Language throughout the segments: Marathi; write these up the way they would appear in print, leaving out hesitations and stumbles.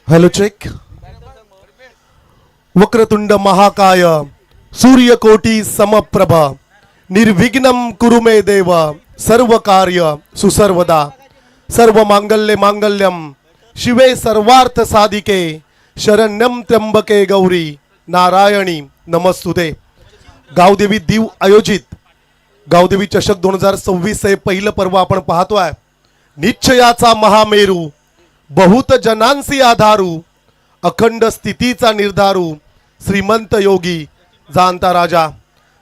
Hello check. वक्रतुंड महाकाय सूर्यकोटी समप्रभ निर्विघ्नं कुरु मे देव सर्व कार्य सुसर्वदा. सर्व मांगल्ये मांगल्यम शिवे सर्वार्थ साधिके शरण्यम त्र्यंबके गौरी नारायणी नमस्तुते. गावदेवी दीव आयोजित गावदेवी चषक 2026 हे पहिलं पर्व आपण पाहतोय. निश्चयाचा महामेरू बहुत जनांसी आधारू अखंड स्थितीचा निर्धारू श्रीमंत योगी जाणता राजा.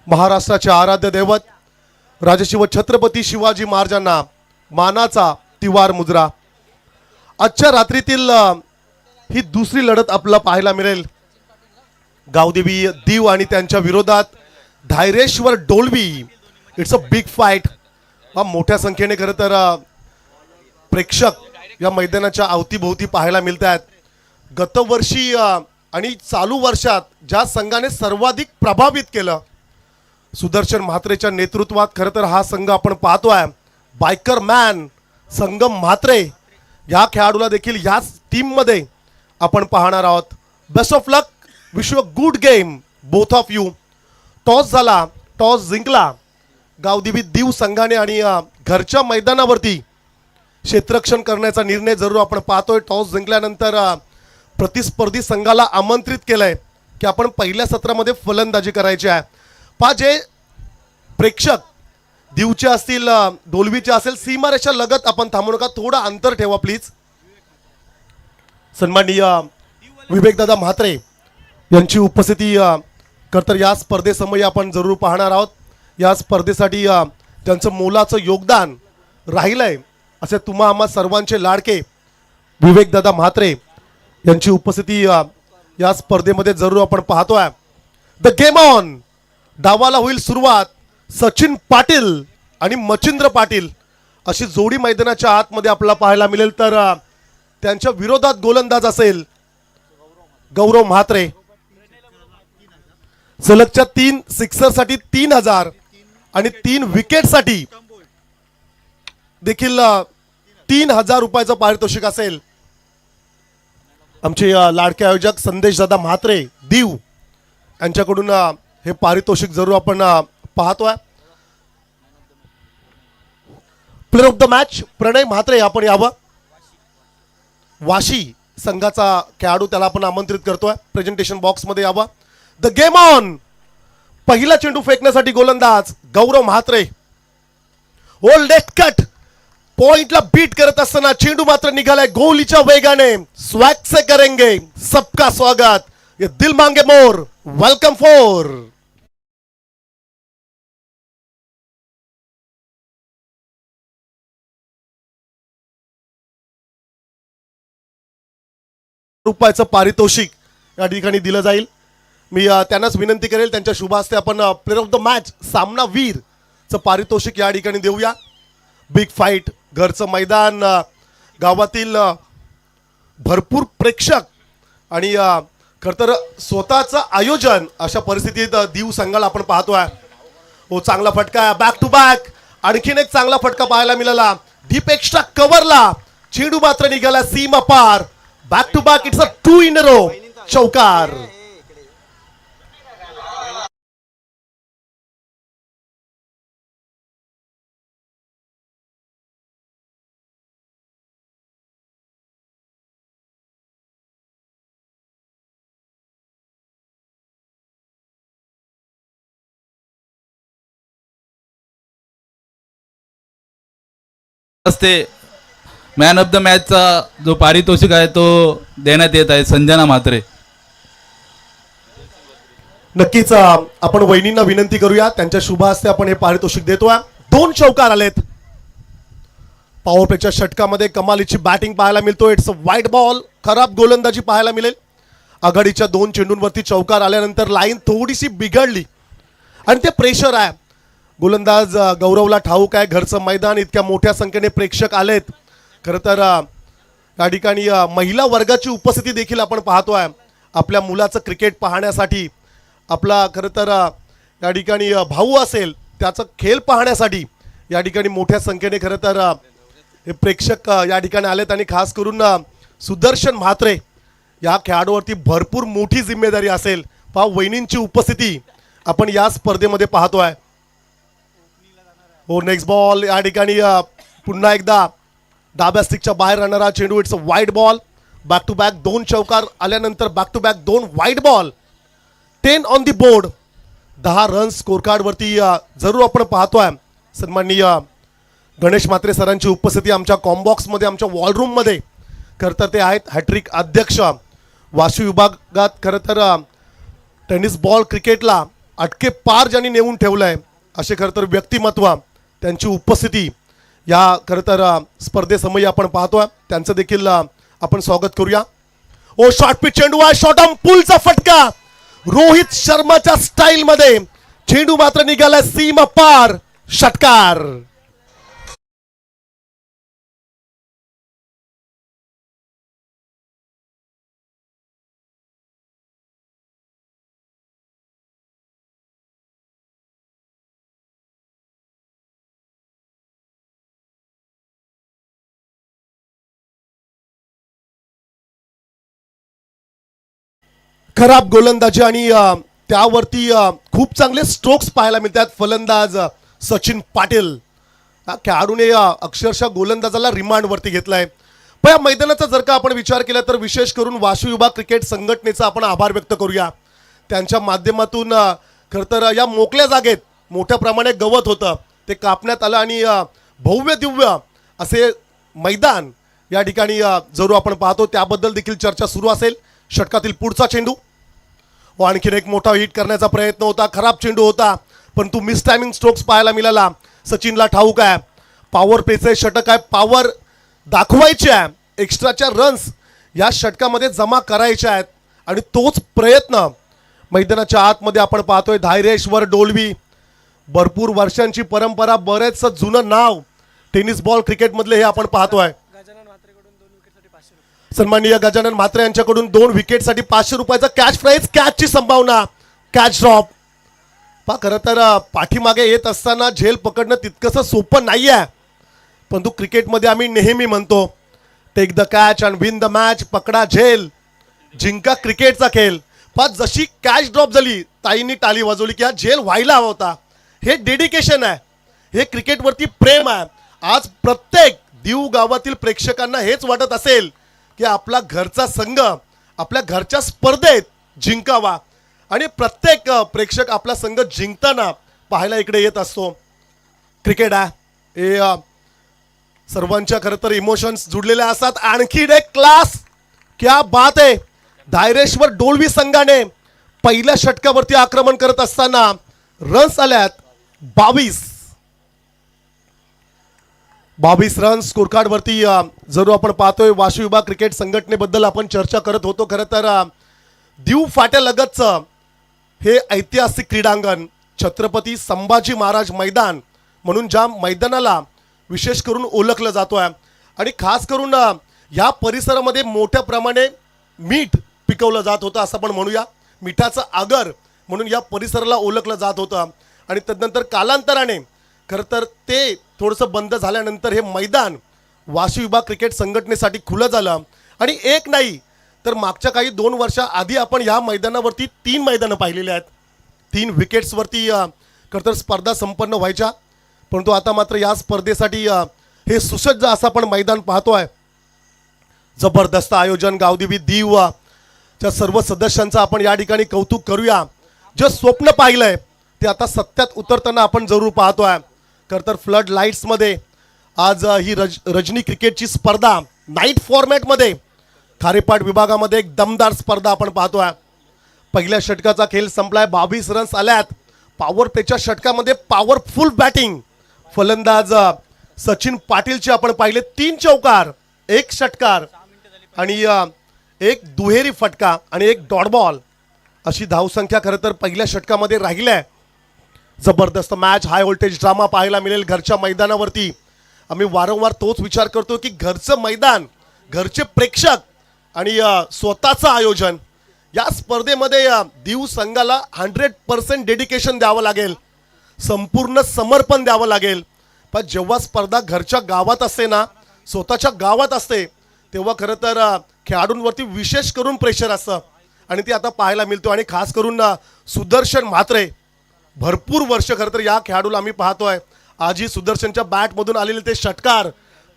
महाराष्ट्राचे आराध्य दैवत राजशिव छत्रपती शिवाजी महाराजांना मानाचा तिवार मुजरा. आजच्या रात्रीतील ही दुसरी लढत आपल्याला पाहायला मिळेल. गावदेवी दीव आणि त्यांच्या विरोधात Dhayreshwar Dolvi. It's a big fight. मोठ्या संख्येने खरं तर प्रेक्षक या मैदानाच्या अवतीभोवती पाहायला मिळत आहेत. गतवर्षी आणि चालू वर्षात ज्या संघाने सर्वाधिक प्रभावित केलं सुदर्शन म्हात्रेच्या नेतृत्वात खरं तर हा संघ आपण पाहतोय. बायकर मॅन संगम म्हात्रे या खेळाडूला देखील याच टीममध्ये आपण पाहणार आहोत. Best of luck. Wish you a good game both of you. Toss झाला, टॉस जिंकला गावदेवी दीव संघाने आणि घरच्या मैदानावरती क्षेत्ररक्षण करण्याचा निर्णय जरूर आपण पाहतोय. टॉस जिंकल्यानंतर प्रतिस्पर्धी संघाला आमंत्रित केलंय की आपण पहिल्या सत्रामध्ये फलंदाजी करायची आहे. पहा जे प्रेक्षक दीवचे असतील डोलवीचे असेल सीमारेषा लगत आपण थांबू नका. थोडं अंतर ठेवा प्लीज. सन्माननीय विवेकदादा म्हात्रे यांची उपस्थिती तर या स्पर्धेसमयी आपण जरूर पाहणार आहोत. या स्पर्धेसाठी त्यांचं मोलाचं योगदान राहिलंय असे तुम्हा आम्हा सर्वांचे लाडके विवेकदादा म्हात्रे यांची उपस्थिती या स्पर्धेमध्ये जरूर आपण पाहतोय. The game on. डावाला होईल सुरुवात. सचिन पाटील आणि मचिंद्र पाटील अशी जोडी मैदानाच्या आतमध्ये आपल्याला पाहायला मिळेल. तर त्यांच्या विरोधात गोलंदाज असेल गौरव म्हात्रे. सलगच्या 3 सिक्सरसाठी 3000 आणि 3 विकेटसाठी देखील 3000 रुपयाचं पारितोषिक असेल. आमचे लाडके आयोजक संदेशदादा म्हात्रे दीव यांच्याकडून हे पारितोषिक जरूर आपण पाहतोय. प्लेअर ऑफ द मॅच प्रणय म्हात्रे आपण यावं. वाशी संघाचा खेळाडू त्याला आपण आमंत्रित करतोय. प्रेझेंटेशन बॉक्स मध्ये यावं. The game on. पहिला चेंडू फेकण्यासाठी गोलंदाज गौरव म्हात्रे. ओल्ड कट पॉइंटला बीट करत असताना चेंडू मात्र निघालाय गोलीच्या वेगाने. स्वॅग से करेंगे सबका स्वागत. ये दिल मांगे मोर. Welcome for. रुपयाचं पारितोषिक या ठिकाणी दिलं जाईल. मी त्यांनाच विनंती करेल त्यांच्या शुभ हस्ते आपण प्लेअर ऑफ द मॅच सामना वीरचं पारितोषिक या ठिकाणी देऊया. बिग फाईट, घरचं मैदान, गावातील भरपूर प्रेक्षक आणि खरं तर स्वतःचं आयोजन अशा परिस्थितीत दीव संघाला आपण पाहतोय. हो चांगला फटका. बॅक टू बॅक आणखीन एक चांगला फटका पाहायला मिळाला. डीप एक्स्ट्रा कव्हरला चेंडू मात्र निघाला सीमा पार. Back to back. It's a 2 in a row. चौकार. असते. मॅन ऑफ द मॅचचा जो पारितोषिक आहे तो देण्यात येत आहे संजना म्हात्रे. नक्कीच आपण वहिनींना विनंती करूया त्यांच्या शुभ हस्ते आपण हे पारितोषिक देतोय. 2 चौकार आलेत. पॉवर प्लेच्या षटकामध्ये कमालीची बॅटिंग पाहायला मिळतो. इट्स अ वाईट बॉल. खराब गोलंदाजी पाहायला मिळेल. आघाडीच्या 2 चेंडूंवरती चौकार आल्यानंतर लाईन थोडीशी बिघडली आणि ते प्रेशर आहे. गोलंदाज गौरवला ठाऊक आहे घरचं मैदान, इतक्या मोठ्या संख्येने प्रेक्षक आलेत. खरं तर या ठिकाणी महिला वर्गाची उपस्थिती देखील आपण पाहतोय. आपल्या मुलाचं क्रिकेट पाहण्यासाठी आपला खरं तर या ठिकाणी भाऊ असेल त्याचा खेळ पाहण्यासाठी या ठिकाणी मोठ्या संख्येने खरं तर हे प्रेक्षक या ठिकाणी आलेत आणि खास करून सुदर्शन म्हात्रे या खेळाडूवरती भरपूर मोठी जिम्मेदारी असेल. पहा वहिनींची उपस्थिती आपण या स्पर्धेमध्ये पाहतोय. हो नेक्स्ट बॉल या ठिकाणी पुन्हा एकदा डाव्या स्टिकच्या बाहेर राहणारा चेंडू. It's a wide ball. Back to back 2 चौकार आल्यानंतर back to back 2 wide ball. 10 on the board. 10 runs score कार्डवरती जरूर आपण पाहतोय. सन्माननीय गणेश म्हात्रे सरांची उपस्थिती आमच्या कॉम्बॉक्समध्ये आमच्या वॉलरूममध्ये. खरं तर ते आहेत हॅट्रिक अध्यक्ष. वाशी विभागात खरं तर टेनिस बॉल क्रिकेटला अटके पार ज्यांनी नेऊन ठेवलं आहे असे खरं तर व्यक्तिमत्व त्यांची उपस्थिती या खरं तर स्पर्धेसमयी आपण पाहतोय. त्यांचं देखील आपण स्वागत करूया. ओ शॉर्ट पिच चेंडू आहे. शॉर्ट ऑन पुलचा फटका. रोहित शर्माच्या स्टाईलमध्ये चेंडू मात्र निघाला सीमा पार. षटकार. खराब गोलंदाजी आणि त्यावरती खूप चांगले स्ट्रोक्स पाहायला मिळतात. फलंदाज सचिन पाटील खेळाडूने अक्षरशः गोलंदाजाला रिमांडवरती घेतलाय. पण या मैदानाचा जर का आपण विचार केला तर विशेष करून वाशी विभाग क्रिकेट संघटनेचा आपण आभार व्यक्त करूया. त्यांच्या माध्यमातून खरं तर या मोकळ्या जागेत मोठ्या प्रमाणे गवत होतं ते कापण्यात आलं आणि भव्य दिव्य असे मैदान या ठिकाणी जरूर आपण पाहतो. त्याबद्दल देखील चर्चा सुरू असेल. षटकातील पुढचा चेंडू. आणखीन एक मोठा हिट करण्याचा प्रयत्न होता. खराब चेंडू होता परंतु मिस टायमिंग स्ट्रोक्स पाहायला मिळाला. सचिनला ठाऊक आहे पॉवर पेचे षटक आहे. पॉवर दाखवायचे आहे. एक्स्ट्राच्या रन्स या षटकामध्ये जमा करायच्या आहेत आणि तोच प्रयत्न मैदानाच्या आतमध्ये आपण पाहतोय. धायरेश्वर डोलवी भरपूर वर्षांची परंपरा बरेचसं जुनं नाव टेनिस बॉल क्रिकेटमधले हे आपण पाहतोय. सन्माननीय गजानन म्हात्रे यांच्याकडून 2 विकेटसाठी 500 रुपयाचा कॅच प्राइज. कॅचची संभावना. Catch drop. पहा खरं तर पाठीमागे येत असताना झेल पकडणं तितकंसं सोपं नाही आहे परंतु क्रिकेटमध्ये आम्ही नेहमी म्हणतो take the catch and win the match. पकडा झेल जिंका क्रिकेटचा खेळ. पहा जशी कॅच ड्रॉप झाली ताईंनी टाळी वाजवली की हा झेल व्हायला हवा होता. हे डेडिकेशन आहे. हे क्रिकेटवरती प्रेम आहे. आज प्रत्येक दीव गावातील प्रेक्षकांना हेच वाटत असेल की आपला घरचा संघ आपल्या घरच्या स्पर्धेत जिंकावा आणि प्रत्येक प्रेक्षक आपला संघ जिंकताना पाहायला इकडे येत असतो. क्रिकेट आहे हे सर्वांच्या खरं तर इमोशन्स जुडलेले असतात. आणखी एक क्लास. क्या बात आहे. धायरेश्वर डोलवी संघाने पहिल्या षटकावरती आक्रमण करत असताना रन्स आल्यात 22 रन्स स्कोर कार्डवरती जरूर आपण पाहतोय. वाशी विभाग क्रिकेट संघटनेबद्दल आपण चर्चा करत होतो. खरं तर दीव फाट्यालगतचं हे ऐतिहासिक क्रीडांगण छत्रपती संभाजी महाराज मैदान म्हणून ज्या मैदानाला विशेष करून ओळखलं जातोय आणि खास करून या परिसरामध्ये मोठ्या प्रमाणे मीठ पिकवलं जात होतं असं आपण म्हणूया. मिठाचं आगर म्हणून या परिसराला ओळखलं जात होतं आणि तदनंतर कालांतराने खरं तर ते थोडंसं बंद झाल्यानंतर हे मैदान वाशी विभाग क्रिकेट संघटनेसाठी खुलं झालं आणि एक नाही तर मागच्या काही 2 वर्षाआधी आपण या मैदानावरती 3 मैदानं पाहिलेली आहेत. 3 विकेट्सवरती खरं तर स्पर्धा संपन्न व्हायच्या परंतु आता मात्र या स्पर्धेसाठी हे सुसज्ज असं आपण मैदान पाहतोय. जबरदस्त आयोजन. गावदेवी दीव च्या सर्व सदस्यांचं आपण या ठिकाणी कौतुक करूया. जे स्वप्न पाहिलंय ते आता सत्यात उतरताना आपण जरूर पाहतोय. खरं तर फ्लड लाईट्समध्ये आज ही रजनी क्रिकेटची स्पर्धा नाईट फॉर्मॅटमध्ये खारेपाट विभागामध्ये एक दमदार स्पर्धा आपण पाहतोय. पहिल्या षटकाचा खेळ संपलाय. 22 रन्स आल्यात. पॉवर प्लेच्या षटकामध्ये पॉवरफुल बॅटिंग. फलंदाज सचिन पाटीलचे आपण पाहिले 3 चौकार 1 षटकार आणि 1 दुहेरी फटका आणि 1 डॉट बॉल अशी धावसंख्या खरं तर पहिल्या षटकामध्ये राहिली आहे. जबरदस्त मॅच. हाय व्होल्टेज ड्रामा पाहायला मिळेल घरच्या मैदानावरती. आम्ही वारंवार तोच विचार करतो की घरचं मैदान घरचे प्रेक्षक आणि स्वतःचं आयोजन या स्पर्धेमध्ये दीव संघाला 100% डेडिकेशन द्यावं लागेल, संपूर्ण समर्पण द्यावं लागेल. पण जेव्हा स्पर्धा घरच्या गावात असते ना, स्वतःच्या गावात असते, तेव्हा खरं तर खेळाडूंवरती विशेष करून प्रेशर असतं आणि ते आता पाहायला मिळतो. आणि खास करून सुदर्शन म्हात्रे भरपूर वर्ष खरं तर या खेळाडूला आम्ही पाहतोय. आजही सुदर्शनच्या बॅटमधून आलेले ते षटकार,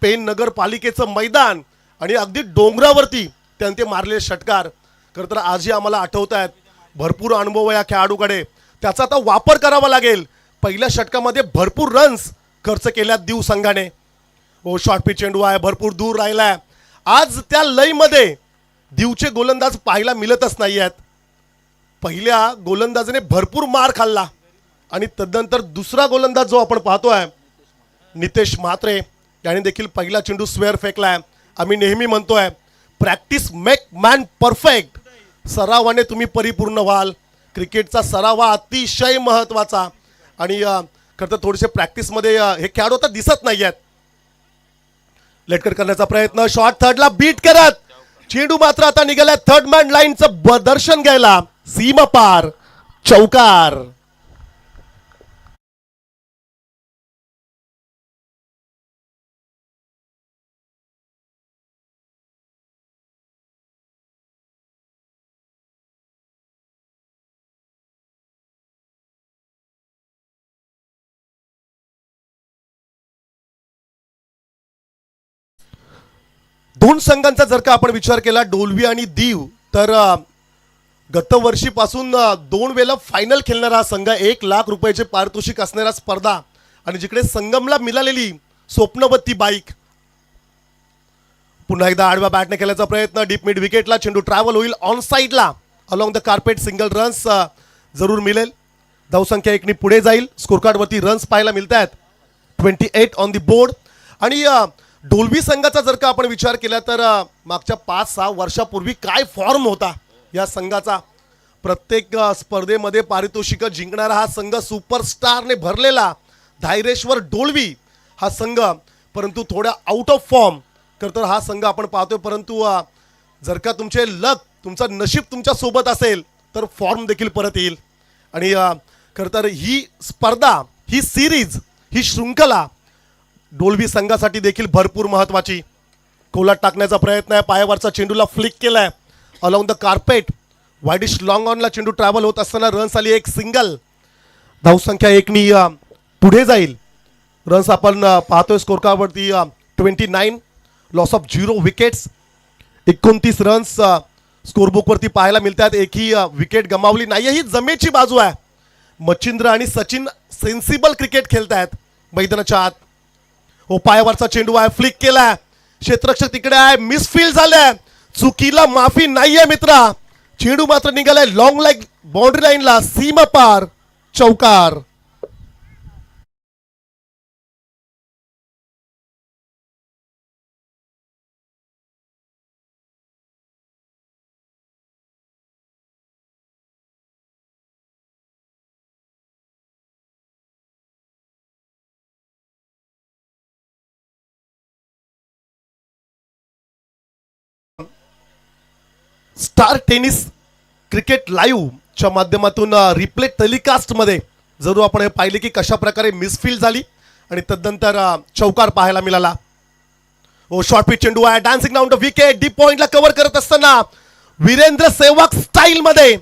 पेन नगरपालिकेचं मैदान आणि अगदी डोंगरावरती त्यांनी ते मारलेले षटकार खरं तर आजही आम्हाला आठवत आहेत. भरपूर अनुभव आहे या खेळाडूकडे, त्याचा आता वापर करावा लागेल. पहिल्या षटकामध्ये भरपूर रन्स खर्च केल्यात दीव संघाने. शॉर्ट पिच चेंडू आहे, भरपूर दूर राहिलाय. आज त्या लयमध्ये दीवचे गोलंदाज पाहायला मिळतच नाही आहेत. पहिल्या गोलंदाजाने भरपूर मार खाल्ला आणि तदनंतर दुसरा गोलंदाज जो आपण पाहतोय नितेश म्हात्रे याने देखील पहिला चेंडू स्क्वेअर फेकलाय. आम्ही नेहमी म्हणतोय प्रॅक्टिस मेक मॅन परफेक्ट. सरावाने तुम्ही परिपूर्ण व्हाल. क्रिकेटचा सराव हा अतिशय महत्त्वाचा आणि खरं तर थोडेसे प्रॅक्टिसमध्ये हे खेळाडू आता दिसत नाही आहेत. लेटकर करण्याचा प्रयत्न, शॉट थर्डला बीट करत चेंडू मात्र आता निघाला थर्ड मॅन लाईनचं दर्शन घ्यायला. सीमा पार, चौकार. दोन संघांचा जर का आपण विचार केला डोलवी आणि दीव, तर गतवर्षीपासून 2 वेळा फायनल खेळणारा हा संघ, 1 लाख रुपयाचे पारितोषिक असणारा स्पर्धा आणि जिकडे संगमला मिळालेली स्वप्नवती बाईक. पुन्हा एकदा आडव्या बॅटने खेळण्याचा प्रयत्न, डीप मिड विकेटला चेंडू ट्रॅव्हल होईल ऑन साईडला, along the carpet single runs जरूर मिळेल. धावसंख्या 1 पुढे जाईल. स्कोरकार्डवरती रन्स पाहायला मिळत आहेत, 28 ऑन दी बोर्ड. आणि डोलवी संघाचा जर का आपण विचार केला तर मागच्या 5-6 वर्षापूर्वी काय फॉर्म होता या संघाचा. प्रत्येक स्पर्धेमध्ये पारितोषिक जिंकणारा हा संघ, सुपरस्टारने भरलेला धायरेश्वर डोलवी हा संघ, परंतु थोड्या आउट ऑफ फॉर्म तर हा संघ आपण पाहतोय. परंतु जर का तुमचे लक, तुमचं नशीब तुमच्या सोबत असेल तर फॉर्म देखील परत येईल. आणि खरं तर ही स्पर्धा, ही सिरीज, ही शृंखला डोलवी संघासाठी देखील भरपूर महत्त्वाची. कोलाट टाकण्याचा प्रयत्न आहे, पायावरचा चेंडूला फ्लिक केलाय along the carpet. Wideish long ऑनला चेंडू ट्रॅव्हल होत असताना रन्स आली 1 सिंगल. धावसंख्या 1 पुढे जाईल. रन्स आपण पाहतोय स्कोरकार्डवरती 29, लॉस ऑफ 0 विकेट्स. 29 रन्स स्कोरबुकवरती पाहायला मिळतात. एकही विकेट गमावली नाही. ही जमेची बाजू आहे. मच्छिंद्र आणि सचिन सेन्सिबल क्रिकेट खेळत आहेत मैदानाच्या आत. पायावरचा चेंडू आहे, फ्लिक केलाय, क्षेत्ररक्षक तिकडे आहे, मिसफील्ड झालाय, चुकीला माफी नाहीये मित्रा. चेंडू मात्र निघालाय लॉंग लेग बाउंड्री लाईनला. सीमा पार, चौकार. स्टार टेनिस क्रिकेट लाईव्हच्या माध्यमातून रिप्ले टेलिकास्टमध्ये जरूर आपण हे पाहिले की कशा प्रकारे मिसफील्ड झाली आणि तदनंतर चौकार पाहायला मिळाला. शॉर्ट पिच चेंडू आहे, dancing down the wicket, deep पॉइंटला कव्हर करत असताना वीरेंद्र सेहवाग स्टाईलमध्ये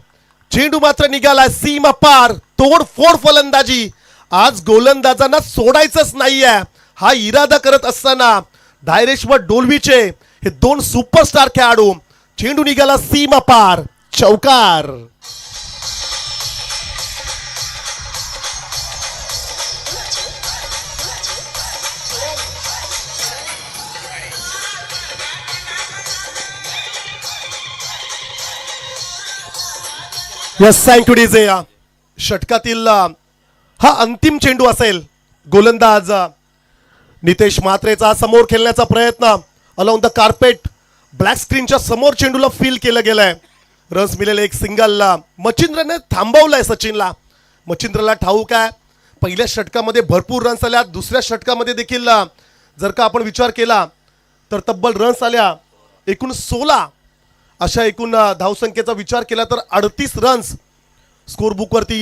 चेंडू मात्र निघाला सीमा पार. तोडफोड फलंदाजी. आज गोलंदाजांना सोडायचंच नाहीये हा इरादा करत असताना धायरेश्वर डोलवीचे हे 2 सुपरस्टार खेळाडू. चेंडू निघाला सीमा पार, चौकार. Thank you DJ. षटकातील हा अंतिम चेंडू असेल. गोलंदाज नितेश म्हात्रेचा समोर खेळण्याचा प्रयत्न, अलॉंग द कार्पेट, ब्लॅक स्क्रीनच्या समोर चेंडूला फील केलं गेलंय. रन्स मिळेल 1 सिंगलला. मच्छिंद्रने थांबवलंय सचिनला. मच्छिंद्रला ठाऊक आहे पहिल्या षटकामध्ये भरपूर रन्स आल्या, दुसऱ्या षटकामध्ये देखील जर का आपण विचार केला तर तब्बल रन्स आल्या एकूण 16 अशा एकूण धावसंख्येचा विचार केला तर 38 रन्स स्कोरबुकवरती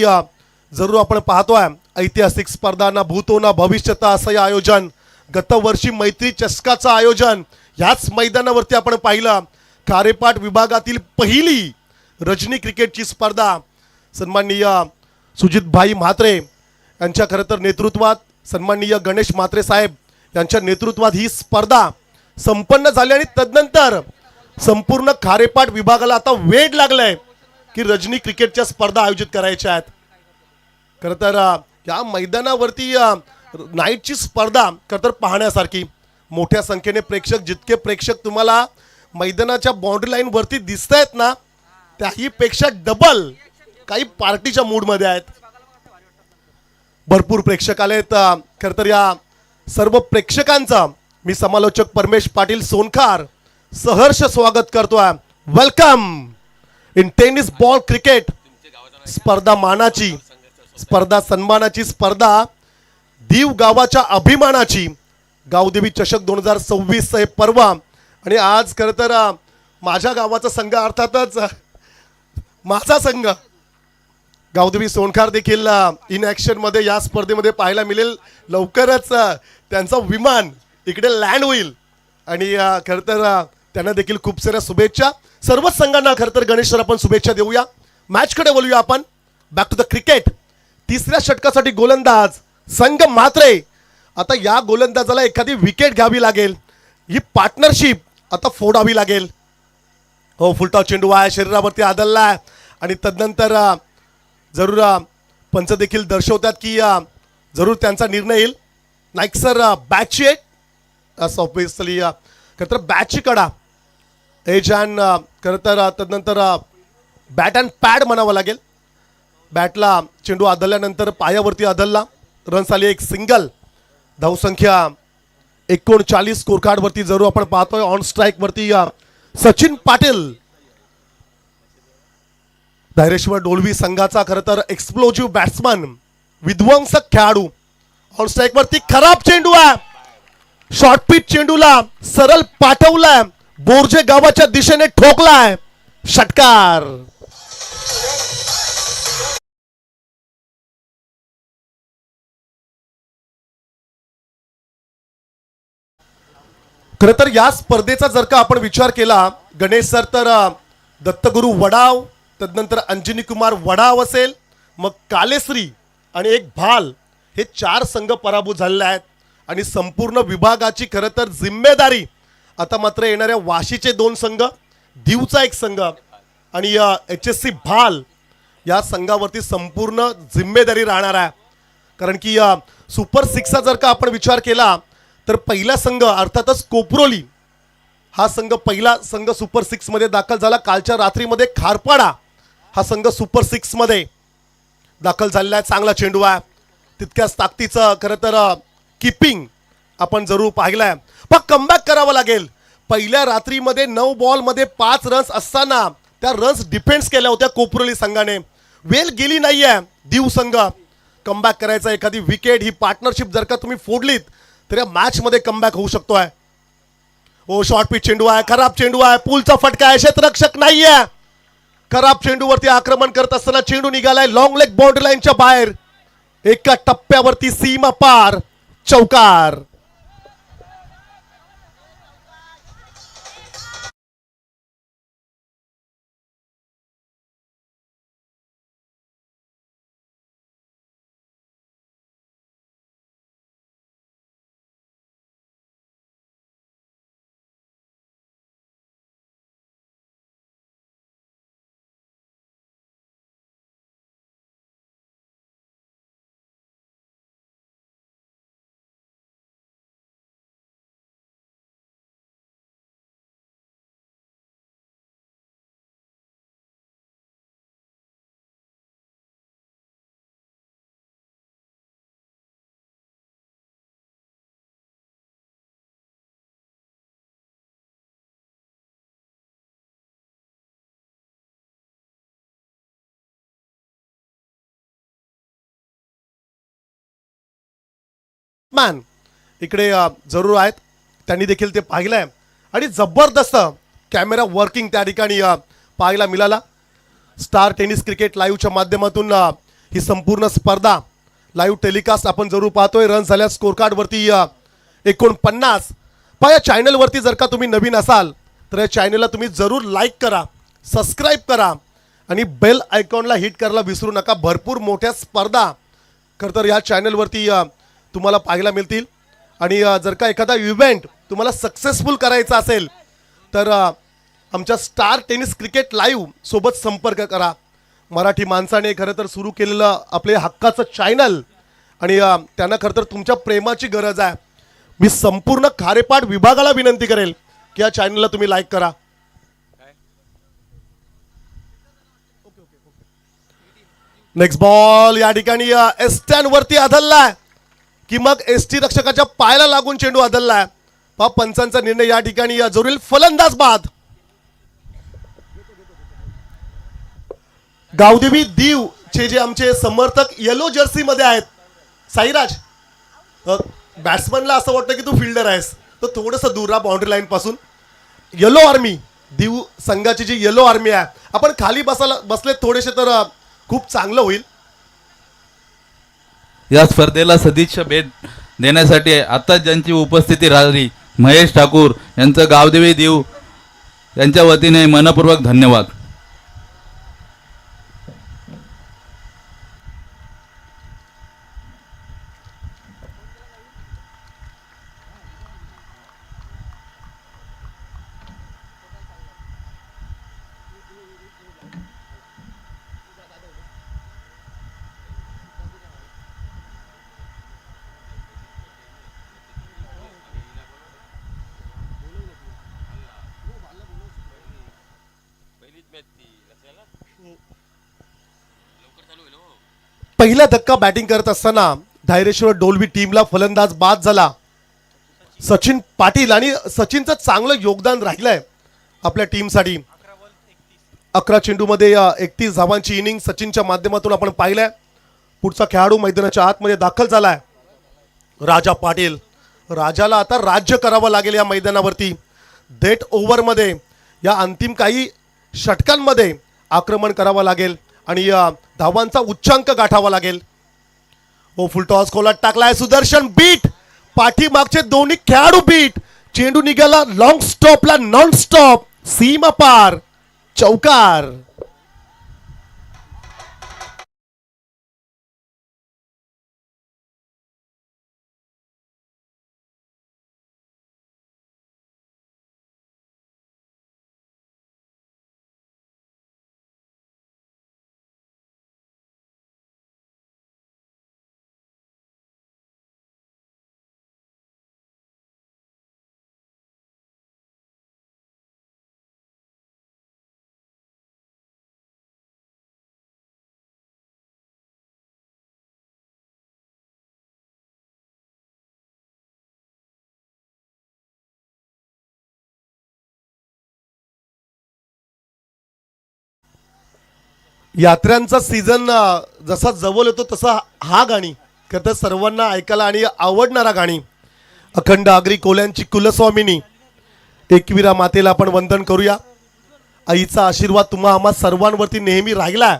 जरूर आपण पाहतोय. ऐतिहासिक स्पर्धा ना भूतो ना भविष्यता असं हे आयोजन, गतवर्षी मैत्री चषकाचं आयोजन ह्याच मैदानावरती आपण पाहिलं. खारेपाट विभागातील पहिली रजनी क्रिकेटची स्पर्धा सन्माननीय सुजितभाई म्हात्रे यांच्या खरं तर नेतृत्वात, सन्माननीय गणेश म्हात्रे साहेब यांच्या नेतृत्वात ही स्पर्धा संपन्न झाली. आणि तदनंतर संपूर्ण खारेपाट विभागाला आता वेळ लागलाय की रजनी क्रिकेटच्या स्पर्धा आयोजित करायच्या आहेत. खरं तर या मैदानावरती नाईटची स्पर्धा खरं तर पाहण्यासारखी. मोठ्या संख्येने प्रेक्षक, जितके प्रेक्षक तुम्हाला मैदानाच्या बाउंड्री लाईन वरती दिसत आहेत ना, त्याही पेक्षा डबल काही पार्टीच्या मूडमध्ये आहेत. भरपूर प्रेक्षक आलेत. खरं तर या सर्व प्रेक्षकांचा मी समालोचक परमेश पाटील सोनखार सहर्ष स्वागत करतोय. Welcome in tennis ball cricket. स्पर्धा मानाची, स्पर्धा सन्मानाची, स्पर्धा दीव गावाच्या अभिमानाची गावदेवी चषक 2026 हे पर्व. आणि आज खरं तर माझ्या गावाचा संघ, अर्थातच माझा संघ गावदेवी सोनखार देखील इन ॲक्शन मध्ये या स्पर्धेमध्ये पाहायला मिळेल. लवकरच त्यांचा विमान इकडे लँड होईल आणि खरं तर त्यांना देखील खूप साऱ्या शुभेच्छा. सर्वच संघांना खरं तर गणेश सर आपण शुभेच्छा देऊया. मॅचकडे बोलूया आपण. Back to the cricket. तिसऱ्या षटकासाठी गोलंदाज संघ म्हात्रे. आता या गोलंदाजाला एखादी विकेट घ्यावी लागेल, ही पार्टनरशिप आता फोडावी लागेल. हो, फुलटॉ चेंडू आहे, शरीरावरती आदळलाय आणि तदनंतर जरूर पंच देखील दर्शवतात की जरूर त्यांचा निर्णय येईल. नाईक सर बॅटची एक असं ऑब्विसली खरं तर बॅटची कडा एज अँड खरं तर तदनंतर बॅट अँड पॅड म्हणावं लागेल. बॅटला चेंडू आदळल्यानंतर पायावरती आदळला. रन्स आली एक सिंगल. धावसंख्या 39 स्कोर कार्ड वरती जरूर आपण पाहतोय. ऑन स्ट्राईक वरती सचिन पाटील, धैर्येश्वर डोलवी संघाचा खरं तर एक्सप्लोजिव्ह बॅट्समन, विध्वंसक खेळाडू. ऑन स्ट्राईक वरती खराब चेंडू आहे. शॉर्ट पिच चेंडूला सरळ पाठवलाय, बोर्जे गावाच्या दिशेने ठोकलाय. षटकार. खरं तर या स्पर्धेचा जर का आपण विचार केला गणेश सर, तर दत्तगुरु वडाव, तदनंतर अंजनी कुमार वडाव असेल, मग कालेश्री आणि एक भाल, हे 4 संघ पराभूत झालेले आहेत. आणि संपूर्ण विभागाची खरं तर जिम्मेदारी आता मात्र येणाऱ्या वाशीचे 2 संघ, दीवचा एक संघ आणि HSC भाल या संघावरती संपूर्ण जिम्मेदारी राहणार आहे. कारण की सुपर 6चा जर का आपण विचार केला तर पहिला संघ अर्थातच कोपरोली हा संघ, पहिला संघ सुपर 6 मध्ये दाखल झाला. कालच्या रात्रीमध्ये खारपाडा हा संघ सुपर 6 मध्ये दाखल झालेला आहे. चांगला चेंडू आहे, तितक्याच ताकदीचं खरं तर किपिंग आपण जरूर पाहिलंय. पण कमबॅक करावं लागेल. पहिल्या रात्रीमध्ये 9 बॉलमध्ये 5 रन्स असताना त्या रन्स डिफेन्स केल्या होत्या कोपरोली संघाने. वेल गेली नाहीये दीव संघ. कमबॅक करायचा, एखादी विकेट, ही पार्टनरशिप जर का तुम्ही फोडलीत तर या मॅच मध्ये कमबॅक होऊ शकतोय. ओ, शॉर्ट पिच चेंडू आहे, खराब चेंडू आहे, पूलचा फटका आहे, क्षेत्ररक्षक नाहीये. खराब चेंडूवरती आक्रमण करत असताना चेंडू निघालाय लॉंग लेग बाउंड्री लाईनच्या बाहेर. एका टप्प्यावरती सीमा पार. चौकार. मॅन इकडे जरूर आहेत, त्यांनी देखील ते पाहिलंय आणि जबरदस्त कॅमेरा वर्किंग त्या ठिकाणी पाहायला मिळाला. स्टार टेनिस क्रिकेट लाईव्हच्या माध्यमातून ही संपूर्ण स्पर्धा लाईव्ह टेलिकास्ट आपण जरूर पाहतोय. रन झाल्या स्कोर कार्डवरती 49. पहा या चॅनलवरती जर का तुम्ही नवीन असाल तर या चॅनलला तुम्ही जरूर लाईक करा, सबस्क्राईब करा आणि बेल आयकॉनला हिट करायला विसरू नका. भरपूर मोठ्या स्पर्धा खरं तर या चॅनलवरती तुम्हाला पाहायला मिळतील. आणि जर का एखादा इव्हेंट तुम्हाला सक्सेसफुल करायचा असेल तर आमच्या स्टार टेनिस क्रिकेट लाईव्ह सोबत संपर्क करा. मराठी माणसाने खरं तर सुरू केलेलं आपले हक्काचं चॅनल आणि त्यांना खरं तर तुमच्या प्रेमाची गरज आहे. मी संपूर्ण खारेपाट विभागाला विनंती करेल की या चॅनलला तुम्ही लाईक करा. नेक्स्ट बॉल या ठिकाणी एस्टॅन वरती आदळलाय की मग एसटी रक्षकाच्या पायाला लागून चेंडू आदळलाय. पहा पंचांचा निर्णय या ठिकाणी जोरील फलंदाज बाद. गावदेवी दीव चे जे आमचे समर्थक येलो जर्सी मध्ये आहेत. साईराज बॅट्समनला असं वाटतं की तू फिल्डर आहेस तर थोडंसं दूर राहा बाउंड्री लाईन पासून. येलो आर्मी दीव संघाची जी येलो आर्मी आहे आपण खाली बसले थोडेसे तर खूप चांगलं होईल. या स्पर्धेला सदिच्छा भेट देण्यासाठी आता ज्यांची उपस्थिती राहिली महेश ठाकूर यांचं गावदेवी दीव यांच्या वतीने मनपूर्वक धन्यवाद. पहिला धक्का बॅटिंग करत असताना धैर्यश्वर डोलवी टीमला फलंदाज बाद झाला. सचिन पाटील आणि सचिनचं चांगलं योगदान राहिलंय आपल्या टीमसाठी. 11 चेंडूमध्ये 31 धावांची इनिंग सचिनच्या माध्यमातून आपण पाहिलंय. पुढचा खेळाडू मैदानाच्या आतमध्ये दाखल झालाय राजा पाटील. राजाला आता राज्य करावं लागेल या मैदानावरती. डेट ओव्हरमध्ये या अंतिम काही षटकांमध्ये आक्रमण करावं लागेल आणि धावांचा उच्चांक गाठावा लागेल. ओ फुलटॉस खोलात टाकलाय सुदर्शन बीट. पाठीमागचे दोन्ही खेळाडू बीट. चेंडू निघाला लॉंग स्टॉपला नॉन स्टॉप सीमा पार चौकार. यात्र्यांचा सीझन जसा जवळ येतो तसा हा गाणी खरं तर सर्वांना ऐकायला आणि आवडणारा गाणी. अखंड आगरी कोल्यांची कुलस्वामिनी एकविरा मातेला आपण वंदन करूया. आईचा आशीर्वाद तुम्हा आम्हा सर्वांवरती नेहमी राहिला.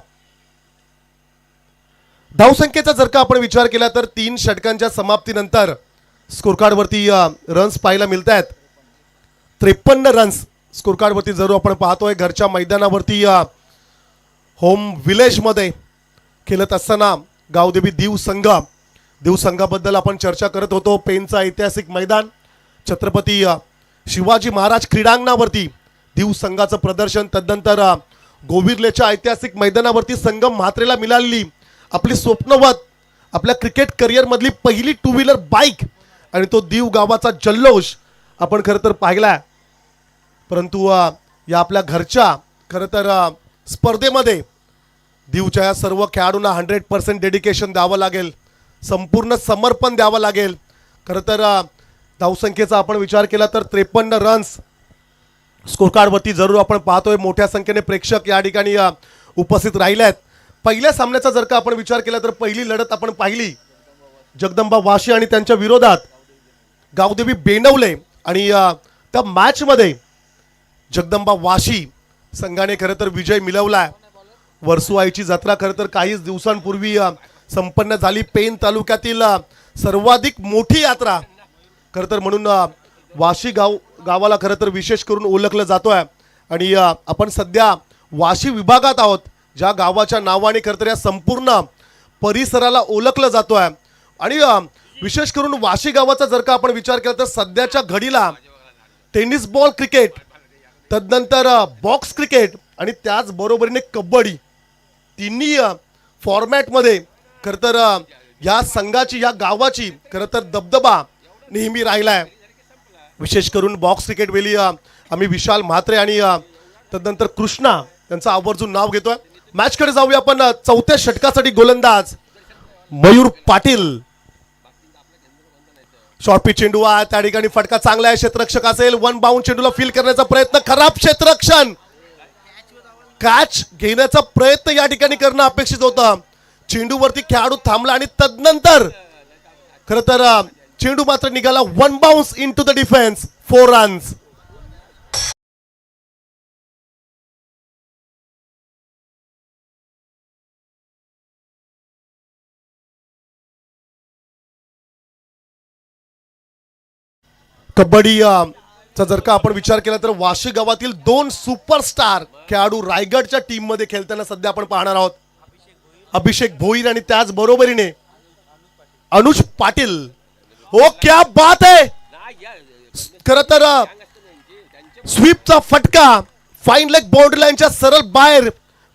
धावसंख्येचा जर का आपण विचार केला तर 3 षटकांच्या समाप्तीनंतर स्कोरकार्डवरती रन्स पाहायला मिळत आहेत. 53 रन्स स्कोरकार्डवरती जरूर आपण पाहतोय. घरच्या मैदानावरती होम विलेजमध्ये खेळत असताना गावदेवी दीव संघाबद्दल आपण चर्चा करत होतो. पेनचा ऐतिहासिक मैदान छत्रपती शिवाजी महाराज क्रीडांगणावरती दीव संघाचं प्रदर्शन. तदनंतर गोविर्लेच्या ऐतिहासिक मैदानावरती संगम म्हात्रेला मिळालेली आपली स्वप्नवत आपल्या क्रिकेट करिअरमधली पहिली 2 व्हीलर बाईक आणि तो दीव गावाचा जल्लोष आपण खरं तर पाहिला. परंतु या आपल्या घरच्या खरं तर स्पर्धेमध्ये दीवच्या या सर्व खेळाडूंना 100% डेडिकेशन द्यावं लागेल. संपूर्ण समर्पण द्यावं लागेल. खरं तर धावसंख्येचा आपण विचार केला तर 53 रन्स स्कोरकार्डवरती जरूर आपण पाहतोय. मोठ्या संख्येने प्रेक्षक या ठिकाणी उपस्थित राहिले आहेत. पहिल्या सामन्याचा जर का आपण विचार केला तर पहिली लढत आपण पाहिली जगदंबा वाशी आणि त्यांच्या विरोधात गावदेवी बेनवले आणि त्या मॅचमध्ये जगदंबा वाशी संघाने खरं तर विजय मिळवलाय. वर्सुआईची जत्रा खरं तर काहीच दिवसांपूर्वी संपन्न झाली. पेन तालुक्यातील सर्वाधिक मोठी यात्रा खरं तर म्हणून वाशी गावाला खरं तर विशेष करून ओळखलं जातोय. आणि आपण सध्या वाशी विभागात आहोत, ज्या गावाच्या नावाने खरं तर या संपूर्ण परिसराला ओळखलं जातोय. आणि विशेष करून वाशी गावाचा जर का आपण विचार केला तर सध्याच्या घडीला टेनिस बॉल क्रिकेट, तदनंतर बॉक्स क्रिकेट आणि त्याचबरोबरीने कबड्डी तिन्ही फॉर्मॅटमध्ये खरं तर या संघाची या गावाची खरं तर दबदबा नेहमी राहिला आहे. विशेष करून बॉक्स क्रिकेट वेळी आम्ही विशाल म्हात्रे आणि तदनंतर कृष्णा यांचं आवर्जून नाव घेतोय. मॅचकडे जाऊया आपण. चौथ्या षटकासाठी गोलंदाज मयूर पाटील. शॉर्ट पिच चेंडू आहे, त्या ठिकाणी फटका चांगला आहे, क्षेत्ररक्षक असेल. वन बाउंड चेंडूला फील करण्याचा प्रयत्न, खराब क्षेत्ररक्षण. कॅच घेण्याचा प्रयत्न या ठिकाणी करणं अपेक्षित होतं. चेंडूवरती खेळाडू थांबला आणि तदनंतर खरं तर चेंडू मात्र निघाला one bounce into the defence. 4 runs. Kabaddi चा जर का आपण विचार केला तर वाशी गावातील 2 सुपरस्टार खेळाडू रायगडच्या टीम मध्ये खेळताना सध्या आपण पाहणार आहोत. अभिषेक भोईर आणि त्याच बरोबरीने अनुज पाटील. ओ क्या बात है. खरं तर स्वीपचा फटका फाईन लेग बाउंड्री लाईनच्या सरळ बाहेर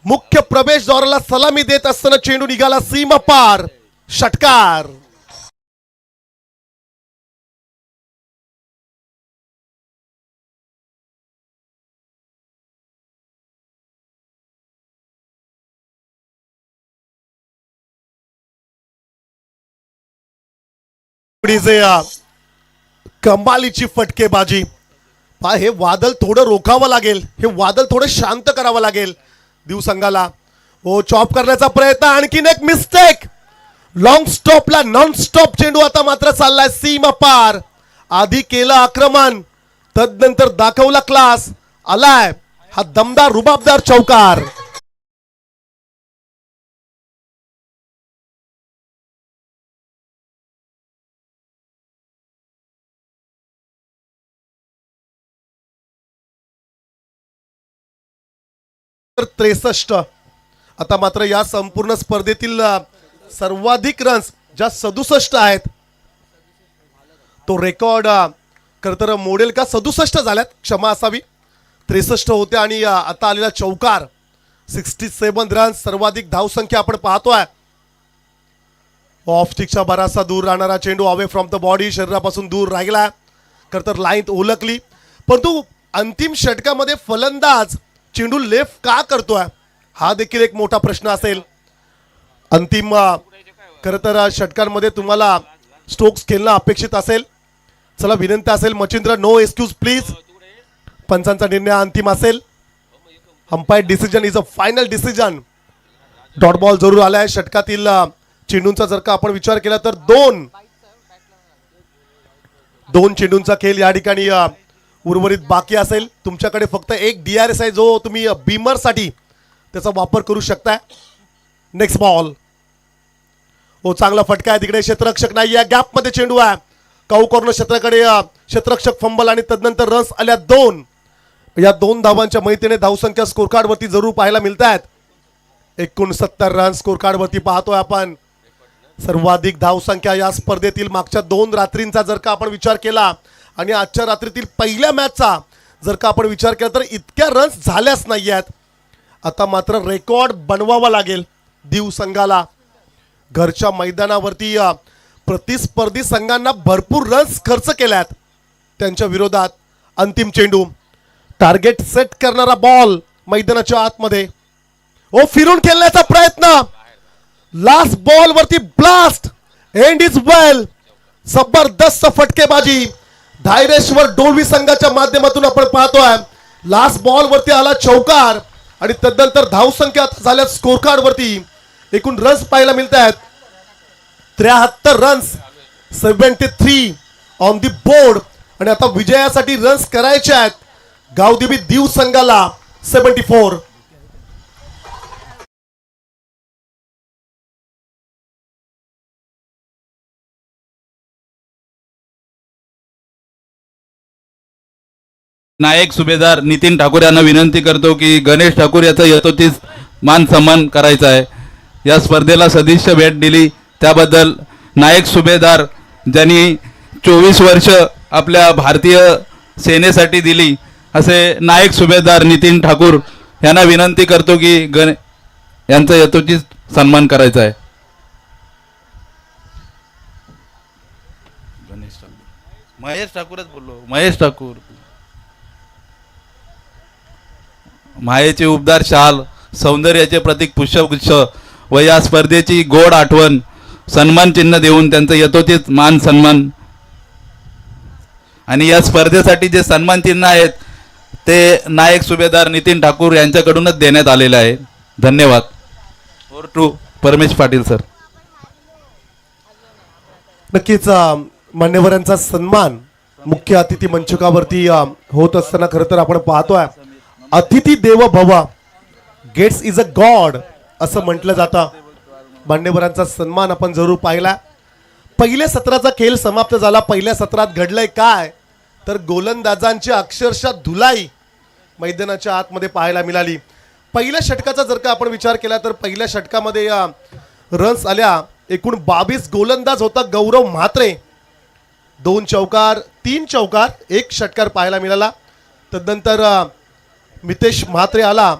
मुख्य प्रवेशद्वाराला सलामी देत असताना चेंडू निघाला सीमा पार. षटकार. कमालीची फटकेबाजी. हे वादळ थोडं रोखावं लागेल, हे वादळ थोडं शांत करावं लागेल दिव संघाला. हो, चॉप करण्याचा प्रयत्न, आणखीन एक मिस्टेक. लॉंग स्टॉपला नॉन स्टॉप चेंडू आता मात्र चाललाय सीमा पार. आधी केलं आक्रमण, तदनंतर दाखवला क्लास. आलाय हा दमदार रुबाबदार चौकार. तर 63. आता मात्र या संपूर्ण स्पर्धेतील सर्वाधिक रन्स ज्या 67 आहेत, तो रेकॉर्ड खरं तर मोडेल का 67 झाल्यात, क्षमा असावी. 63 होते आणि आता आलेला चौकार 67 रन्स. सर्वाधिक धावसंख्या आपण पाहतोय. ऑफ स्टिकच्या बराचसा दूर राहणारा चेंडू अवे फ्रॉम द बॉडी, शरीरापासून दूर राहिला. खरं तर लाईन ओळखली, परंतु अंतिम षटकामध्ये फलंदाज चेंडू लेफ्ट का करतोय हा देखील एक मोठा प्रश्न असेल. अंतिम खरं तर षटकांमध्ये तुम्हाला स्ट्रोक्स खेळणं अपेक्षित असेल. चला विनंती असेल मच्छिंद्र, नो एक्सक्यूज प्लीज. पंचांचा निर्णय अंतिम असेल. Umpire decision is a final decision. Dot ball जरूर आलाय. षटकातील चेंडूंचा जर का आपण विचार केला तर दोन चेंडूंचा खेळ या ठिकाणी उर्वरित बाकी असेल. तुमच्याकडे फक्त एक DRS आहे जो तुम्ही बीमर साठी त्याचा वापर करू शकताय. Next ball. हो, चांगला फटका आहे तिकडे. क्षेत्ररक्षक नाही आहे, गॅप मध्ये चेंडू आहे. काऊ कॉर्नर क्षेत्राकडे क्षेत्ररक्षक फंबल आणि तदनंतर रन्स आल्या 2. या 2 धावांच्या मदतीने धावसंख्या स्कोर कार्ड वरती जरूर पाहायला मिळत आहेत. 69 रन स्कोर कार्ड वरती पाहतोय आपण. सर्वाधिक धावसंख्या या स्पर्धेतील मागच्या 2 रात्रींचा जर का आपण विचार केला आणि आजच्या रात्रीतील पहिल्या मॅचचा जर का आपण विचार केला तर इतक्या रन्स झाल्याच नाही आहेत. आता मात्र रेकॉर्ड बनवावा लागेल दिव संघाला. घरच्या मैदानावरती प्रतिस्पर्धी संघांना भरपूर रन्स खर्च केल्यात. त्यांच्या विरोधात अंतिम चेंडू, टार्गेट सेट करणारा बॉल मैदानाच्या आतमध्ये. ओ, फिरून खेळण्याचा प्रयत्न. लास्ट बॉल वरती ब्लास्ट. एंड इज वेल. जबरदस्त फटकेबाजी धायरेश्वर डोलवी संघाच्या माध्यमातून आपण पाहतोय. लास्ट बॉल वरती आला चौकार आणि तदनंतर धावसंख्या झाल्या स्कोर कार्ड वरती एकूण रन्स पाहायला मिळत आहेत 73 रन्स, 73 ऑन दी बोर्ड. आणि आता विजयासाठी रन्स करायचे आहेत. गावदेवी दीव संघाला 74. नायक सुभेदार नितीन ठाकूर यांना विनंती करतो की गणेश ठाकूर याचा यथोचित मान सन्मान करायचा आहे. या स्पर्धेला सदिच्छा भेट दिली त्याबद्दल नायक सुभेदार ज्यांनी 24 वर्ष आपल्या भारतीय सेनेसाठी दिली असे नायक सुभेदार नितीन ठाकूर यांना विनंती करतो की यांचा यथोचित सन्मान करायचा आहे. गणेश ठाकूर महेश ठाकूरच बोललो. महेश ठाकूर मायेचे उबदार शाल, सौंदर्याचे प्रतीक पुष्पगुच्छ व या स्पर्धेची गोड आठवण सन्मान चिन्ह देऊन त्यांचं यथोचित मान सन्मान. आणि या स्पर्धेसाठी जे सन्मान चिन्ह आहेत ते नायक सुभेदार नितीन ठाकूर यांच्याकडूनच देण्यात आलेले आहे. धन्यवाद. ओव्हर टू परमेश पाटील सर. नक्कीच मान्यवरांचा सन्मान मुख्य अतिथी मंचकावरती होत असताना खरं तर आपण पाहतोय अतिथी देव भव गेट्स इज अ गॉड असं म्हटलं जातं. मान्यवरांचा सन्मान आपण जरूर पाहिला. पहिल्या सत्राचा खेळ समाप्त झाला. पहिल्या सत्रात घडलंय काय तर गोलंदाजांची अक्षरशः धुलाई मैदानाच्या आतमध्ये पाहायला मिळाली. पहिल्या षटकाचा जर का आपण विचार केला तर पहिल्या षटकामध्ये रन्स आल्या एकूण 22. गोलंदाज होता गौरव म्हात्रे. 2 चौकार 3 चौकार 1 षटकार पाहायला मिळाला. तदनंतर मितेश म्हात्रे आला.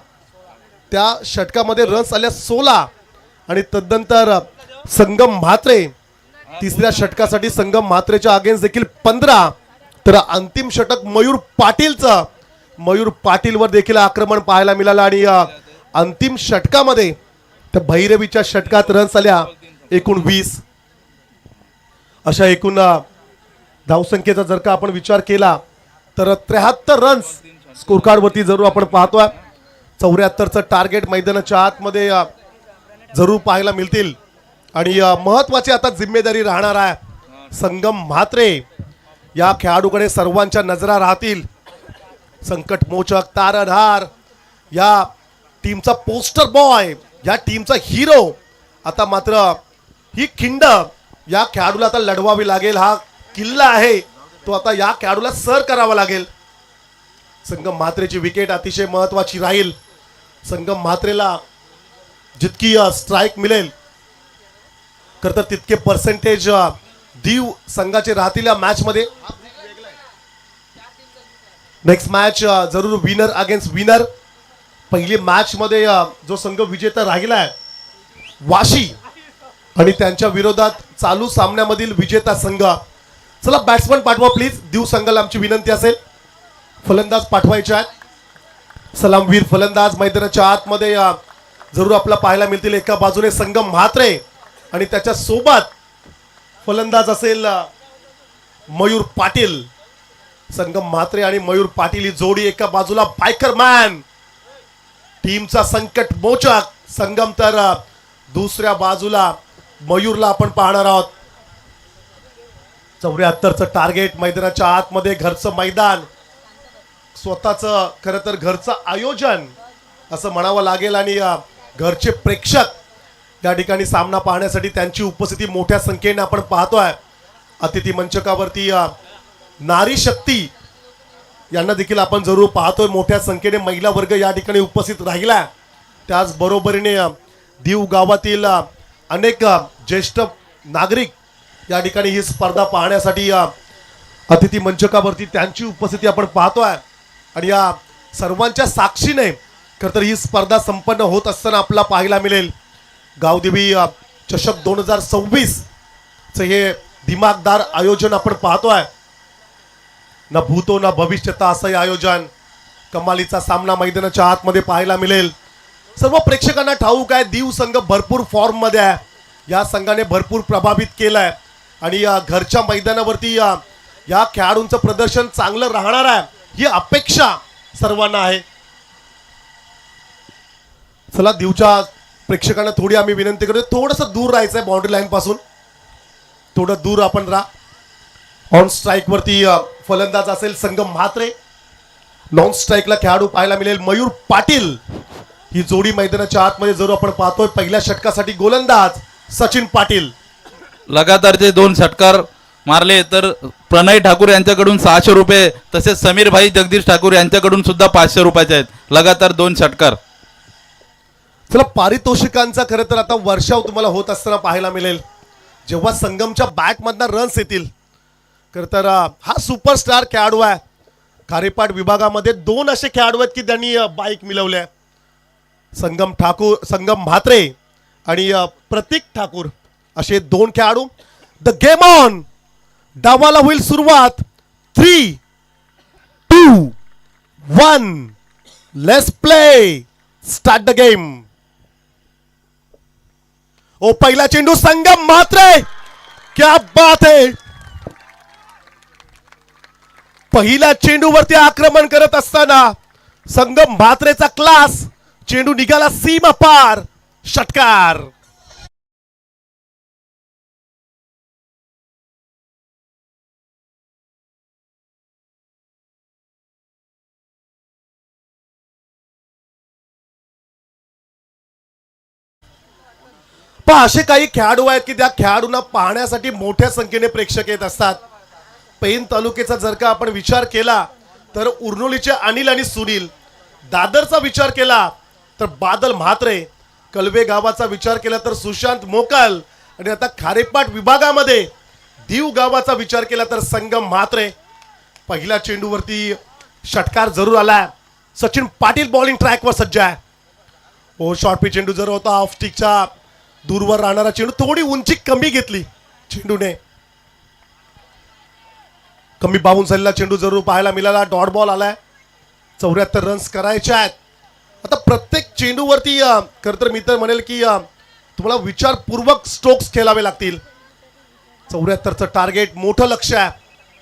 त्या षटकामध्ये रन्स आल्या 16 आणि तदनंतर संगम म्हात्रे तिसऱ्या षटकासाठी संगम म्हात्रेच्या अगेन्स्ट देखील 15. तर अंतिम षटक मयूर पाटीलचं. मयूर पाटीलवर देखील आक्रमण पाहायला मिळालं आणि अंतिम षटकामध्ये त्या भैरवीच्या षटकात रन्स आल्या एकूण 20. अशा एकूण धावसंख्येचा जर का आपण विचार केला तर 73 रन्स स्कोर कार्डवरती जरूर आपण पाहतोय. 74चं टार्गेट मैदानाच्या आतमध्ये जरूर पाहायला मिळतील. आणि महत्वाची आता जिम्मेदारी राहणार आहे संगम म्हात्रे या खेळाडूकडे सर्वांच्या नजरा राहतील. संकटमोचक तारणहार या टीमचा पोस्टर बॉय या टीमचा हिरो. आता मात्र ही खिंड या खेळाडूला आता लढवावी लागेल. हा किल्ला आहे तो आता या खेळाडूला सर करावा लागेल. संगम म्हात्रेची विकेट अतिशय महत्वाची राहील. संगम म्हात्रेला जितकी स्ट्राईक मिळेल खरं तर तितके पर्सेंटेज दीव संघाचे राहतील या मॅच मध्ये. नेक्स्ट मॅच जरूर विनर अगेन्स्ट विनर. पहिली मॅच मध्ये जो संघ विजेता राहिलाय वाशी आणि त्यांच्या विरोधात चालू सामन्यामधील विजेता संघ. चला बॅट्समन पाठवा प्लीज. दीव संघाला आमची विनंती असेल फलंदाज पाठवायचे आहेत. सलामवीर फलंदाज मैदानाच्या आतमध्ये जरूर आपला पाहायला मिळतील. एका बाजूने संगम म्हात्रे आणि त्याच्या सोबत फलंदाज असेल मयूर पाटील. संगम म्हात्रे आणि मयूर पाटील ही जोडी एका बाजूला. बायकर मॅन टीमचा संकट मोचक संगम तर दुसऱ्या बाजूला मयूरला आपण पाहणार आहोत. 74चं टार्गेट मैदानाच्या आतमध्ये. घरचं मैदान स्वतःचं खरं तर घरचं आयोजन असं म्हणावं लागेल. आणि घरचे प्रेक्षक या ठिकाणी सामना पाहण्यासाठी त्यांची उपस्थिती मोठ्या संख्येने आपण पाहतोय. अतिथी मंचकावरती नारी शक्ती यांना देखील आपण जरूर पाहतोय. मोठ्या संख्येने महिला वर्ग या ठिकाणी उपस्थित राहिला. त्याचबरोबरीने दीव गावातील अनेक ज्येष्ठ नागरिक या ठिकाणी ही स्पर्धा पाहण्यासाठी अतिथी मंचकावरती त्यांची उपस्थिती आपण पाहतोय. आणि या सर्वांच्या साक्षीने खरं तर ही स्पर्धा संपन्न होत असताना आपल्याला पाहायला मिळेल. गावदेवी चषक 2026 चे हे दिमागदार आयोजन आपण पाहतोय. ना भूतो ना भविष्यता असं हे आयोजन. कमालीचा सामना मैदानाच्या आतमध्ये पाहायला मिळेल. सर्व प्रेक्षकांना ठाऊक आहे दीव संघ भरपूर फॉर्म मध्ये आहे. या संघाने भरपूर प्रभावित केलंय आणि घरच्या मैदानावरती या खेळाडूंचं प्रदर्शन चांगलं राहणार आहे ही अपेक्षा सर्वांना आहे. चला दीवच्या प्रेक्षकांना थोडी आम्ही विनंती करतो थोडंसं दूर राहायचं आहे बाउंड्री लाईन पासून. थोडं दूर आपण राहा. ऑन स्ट्राईक वरती फलंदाज असेल संगम म्हात्रे. नॉन स्ट्राईकला खेळाडू पाहायला मिळेल मयूर पाटील. ही जोडी मैदानाच्या आतमध्ये जरूर आपण पाहतोय. पहिल्या षटकासाठी गोलंदाज सचिन पाटील. लगातारचे 2 षटकार मारले तर प्रणय ठाकूर यांच्याकडून 600 रुपये, तसेच समीर भाई जगदीश ठाकूर यांच्याकडून सुद्धा 500 रुपयाचे आहेत. लगातार 2 षटकार. चला, पारितोषिकांचा खरं तर आता वर्षाव तुम्हाला होत असताना पाहायला मिळेल. जेव्हा संगमच्या बॅटमधनं रन्स येतील. खरं तर हा सुपरस्टार खेळाडू आहे. खारेपाट विभागामध्ये 2 असे खेळाडू आहेत की त्यांनी बाईक मिळवल्या. संगम म्हात्रे आणि प्रतीक ठाकूर असे 2 खेळाडू. The game on. डावाला होईल सुरुवात. 3, 2, 1. Let's play. Start the game. Oh, पहिला चेंडू संगम म्हात्रे. क्या बात है. पहिल्या चेंडूवरती आक्रमण करत असताना संगम म्हात्रेचा क्लास. चेंडू निघाला सीमा पार. षटकार. पहा, असे काही खेळाडू आहेत की त्या खेळाडूंना पाहण्यासाठी मोठ्या संख्येने प्रेक्षक येत असतात. पेन तालुक्याचा जर का आपण विचार केला तर उर्नोलीचे अनिल आणि सुनील. दादरचा विचार केला तर बादल म्हात्रे. कलवे गावाचा विचार केला तर सुशांत मोकल. आणि आता खारेपाट विभागामध्ये दीव गावाचा विचार केला तर संगम म्हात्रे. पहिल्या चेंडूवरती षटकार जरूर आलाय. सचिन पाटील बॉलिंग ट्रॅकवर सज्ज आहे. ओ, शॉर्ट पिच चेंडू जर होता. ऑफ स्टिकच्या दूरवर राहणारा चेंडू. थोडी उंची कमी घेतली चेंडूने. कमी बाउन्स झालेला चेंडू जरूर पाहायला मिळाला. डॉट बॉल आलाय. 74 रन्स करायचे आहेत. आता प्रत्येक चेंडूवरती खरं तर मी तर म्हणेल की तुम्हाला विचारपूर्वक स्ट्रोक्स खेळावे लागतील. 74चं टार्गेट, मोठं लक्ष आहे.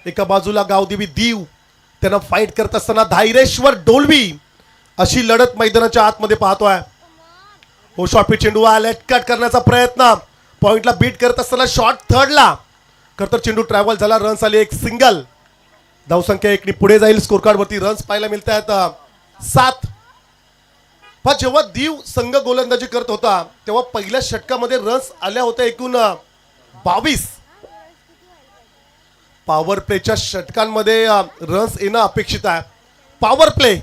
एका बाजूला गावदेवी दीव, त्यांना फाईट करत असताना धायरेश्वर डोलवी. अशी लढत मैदानाच्या आतमध्ये पाहतोय. हो, शॉर्ट पिच चेंडू लेट कट करण्याचा प्रयत्न. पॉइंटला बीट करत असताना शॉट थर्डला. खरं तर चेंडू ट्रॅव्हल झाला. रन्स आले. एक सिंगल. धावसंख्या 1 पुढे जाईल. स्कोर कार्ड वरती रन्स पाहायला मिळत आहेत 7. पण जेव्हा दीव संघ गोलंदाजी करत होता तेव्हा पहिल्या षटकामध्ये रन्स आल्या होत्या एकूण 22. पॉवर प्लेच्या षटकांमध्ये रन्स येणं अपेक्षित आहे. पॉवर प्ले,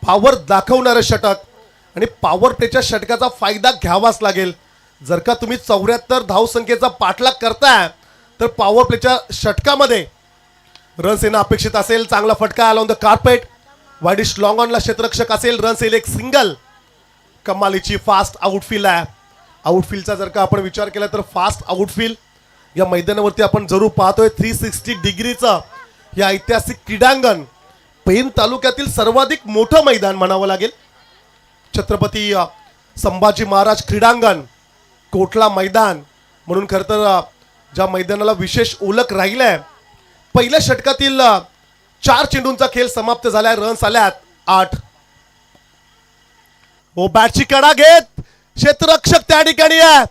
पॉवर दाखवणारं षटक आणि पॉवर प्लेच्या षटकाचा फायदा घ्यावाच लागेल. जर का तुम्ही 74 धावसंख्येचा पाठलाग करताय तर पॉवर प्लेच्या षटकामध्ये रन्स येणं अपेक्षित असेल. चांगला फटका आला on the carpet. Wideish long ऑनला क्षेत्ररक्षक असेल. रन्स येईल. एक सिंगल. कमालीची फास्ट आउटफील्ड आहे. आउटफील्डचा जर का आपण विचार केला तर फास्ट आउटफील्ड या मैदानावरती आपण जरूर पाहतोय. 360 डिग्रीचं या ऐतिहासिक क्रीडांगण. पेन तालुक्यातील सर्वाधिक मोठं मैदान म्हणावं लागेल. छत्रपती संभाजी महाराज क्रीडांगण, कोटला मैदान म्हणून खरं तर ज्या मैदानाला विशेष ओळख राहिली आहे. पहिल्या षटकातील 4 चेंडूंचा खेळ समाप्त झालाय. रन्स आल्यात 8. हो, बॅटची कडा घेत क्षेत्ररक्षक त्या ठिकाणी आहे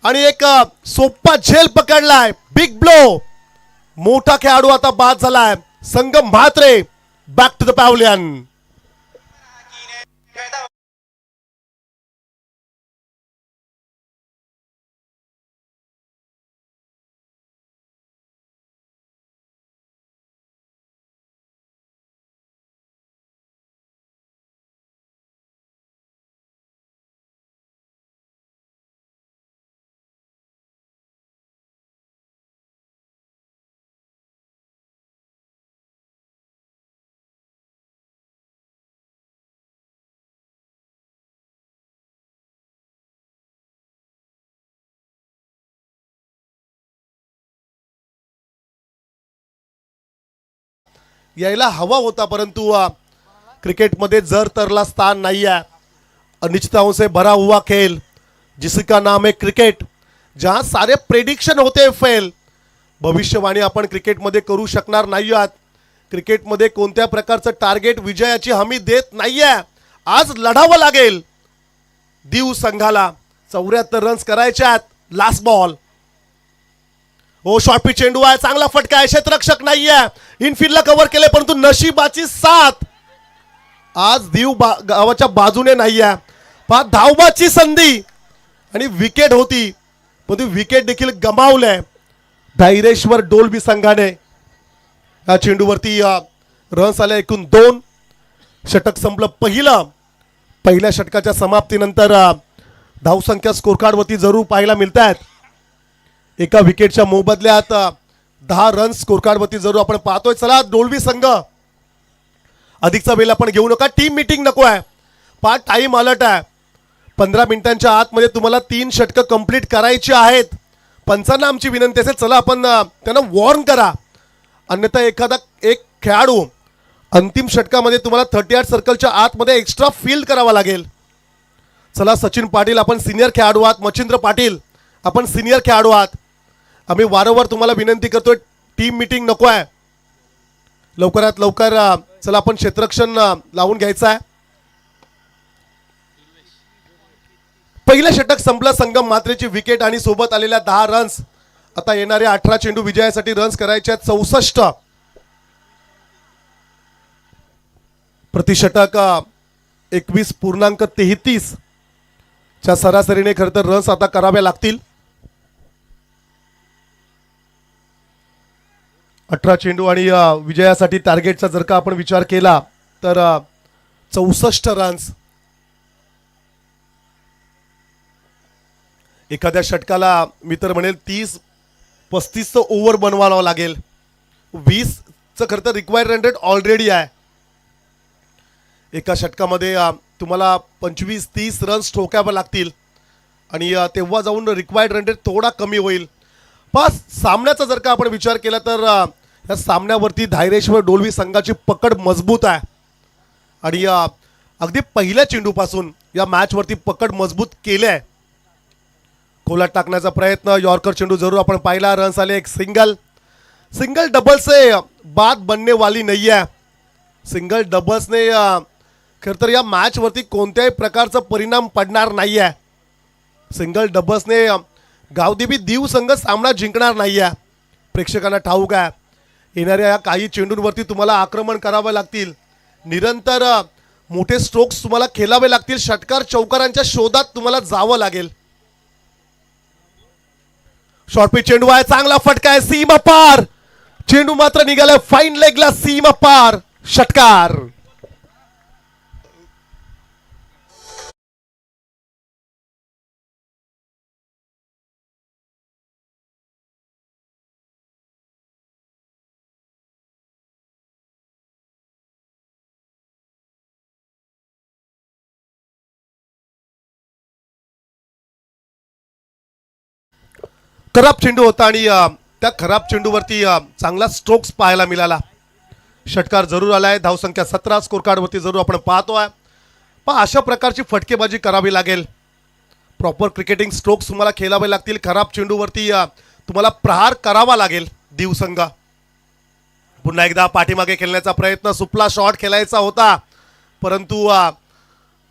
आणि एक सोपा झेल पकडलाय. Big blow. मोठा खेळाडू आता बाद झालाय. Sangam Mhatre back to the pavilion. यायला हवा होता परंतु क्रिकेटमध्ये जर तरला स्थान नाही आहे. अनिश्चितताओं से भरा हुआ खेल जिसका नाम है क्रिकेट, जहां सारे प्रेडिक्शन होते फेल. भविष्यवाणी आपण क्रिकेटमध्ये करू शकणार नाही आहात. क्रिकेटमध्ये कोणत्या प्रकारचं टार्गेट विजयाची हमी देत नाहीये. आज लढावं लागेल. दीव संघाला 74 रन्स करायचे आहेत. Last ball. हो, शॉर्ट पिच चेंडू आहे. चांगला फटका आहे. क्षेत्ररक्षक नाहीये. इनफिल्डला कव्हर केले परंतु नशिबाची साथ. आज गावाच्या बाजूने नाही आहे. पहा धावबाची संधी आणि विकेट होती, पण ती विकेट देखील गमावलंय धैर्येश्वर डोलबी संघाने. या चेंडूवरती रन्स आले एकूण 2. षटक संपलं पहिल्या षटकाच्या समाप्तीनंतर धावसंख्या स्कोर कार्डवरती जरूर पाहायला मिळत आहेत. एका विकेटच्या मोबदल्यात 10 रन्स स्कोर कार्डवरती जरूर आपण पाहतोय. चला डोलबी संघ अधिकचा वेळ आपण घेऊ नका, टीम मीटिंग नको आहे. पहा टाइम अलर्ट आहे, 15 मिनिटांच्या आतमध्ये तुम्हाला 3 षटकं कंप्लीट करायची आहेत. पंचांना आमची विनंती असेल, चला आपण त्यांना वॉर्न करा, अन्यथा एखादा एक खेळाडू अंतिम षटकामध्ये तुम्हाला 38 सर्कलच्या आतमध्ये एक्स्ट्रा फील्ड करावा लागेल. चला सचिन पाटील आपण सिनियर खेळाडू आहात, मच्छिंद्र पाटील आपण सिनियर खेळाडू आहात. आम्ही वारंवार तुम्हाला विनंती करतोय, टीम मीटिंग नको आहे. लवकरात लवकर चला आपण क्षेत्ररक्षण लावून घ्यायचं आहे. पहिलं षटक संपलं, संगम मात्रेची विकेट आणि सोबत आलेल्या 10 रन्स. आता येणारे 18 चेंडू विजयासाठी रन्स करायचे आहेत 64. प्रतिषटक 21.33 च्या सरासरीने खरं तर रन्स आता करावे लागतील. 18 चेंडू आणि विजयासाठी टार्गेटचा जर का आपण विचार केला तर 64 रन्स. एखाद्या षटकाला मी तर म्हणेल 30-35चं ओव्हर बनवावं लागेल. 20चं खरं तर रिक्वायर्ड रन रेट ऑलरेडी आहे. एका षटकामध्ये तुम्हाला 25-30 रन्स ठोकावे लागतील आणि तेव्हा जाऊन रिक्वायर्ड रन रेट थोडा कमी होईल. पण सामन्याचा जर का आपण विचार केला तर या सामन्यावरती धैर्येश्वर डोलवी संघाची पकड मजबूत आहे आणि अगदी पहिल्या चेंडूपासून या मॅचवरती पकड मजबूत केली आहे. खोलात टाकण्याचा प्रयत्न, यॉर्कर चेंडू जरूर आपण पाहिला, रन्स आले. एक सिंगल डबल से बात बनने वाली नहीं है. सिंगल डबल्सने खरं तर या मॅचवरती कोणत्याही प्रकारचा परिणाम पडणार नाही आहे. सिंगल डबल्सने गावदेवी दीव संघ सामना जिंकणार नाही आहे. प्रेक्षकांना ठाऊक आहे, येणाऱ्या काही चेंडूंवरती तुम्हाला आक्रमण करावे लागतील, निरंतर मोठे स्ट्रोक्स तुम्हाला खेळावे लागतील, षटकार चौकारांच्या शोधात तुम्हाला जावं लागेल. शॉर्ट पिच चेंडू आहे, चांगला फटका आहे, सीमा पार. चेंडू मात्र निघाला फाईन लेगला, सीमा पार, षटकार. खराब चेंडू होता आणि त्या खराब चेंडूवरती चांगला स्ट्रोक्स पाहायला मिळाला. षटकार जरूर आलाय. धावसंख्या 17 स्कोर कार्डवरती जरूर आपण पाहतोय. पण अशा प्रकारची फटकेबाजी करावी लागेल. प्रॉपर क्रिकेटिंग स्ट्रोक्स तुम्हाला खेळावे लागतील. खराब चेंडूवरती तुम्हाला प्रहार करावा लागेल. दीव संघ पुन्हा एकदा पाठीमागे खेळण्याचा प्रयत्न, सुपला शॉट खेळायचा होता परंतु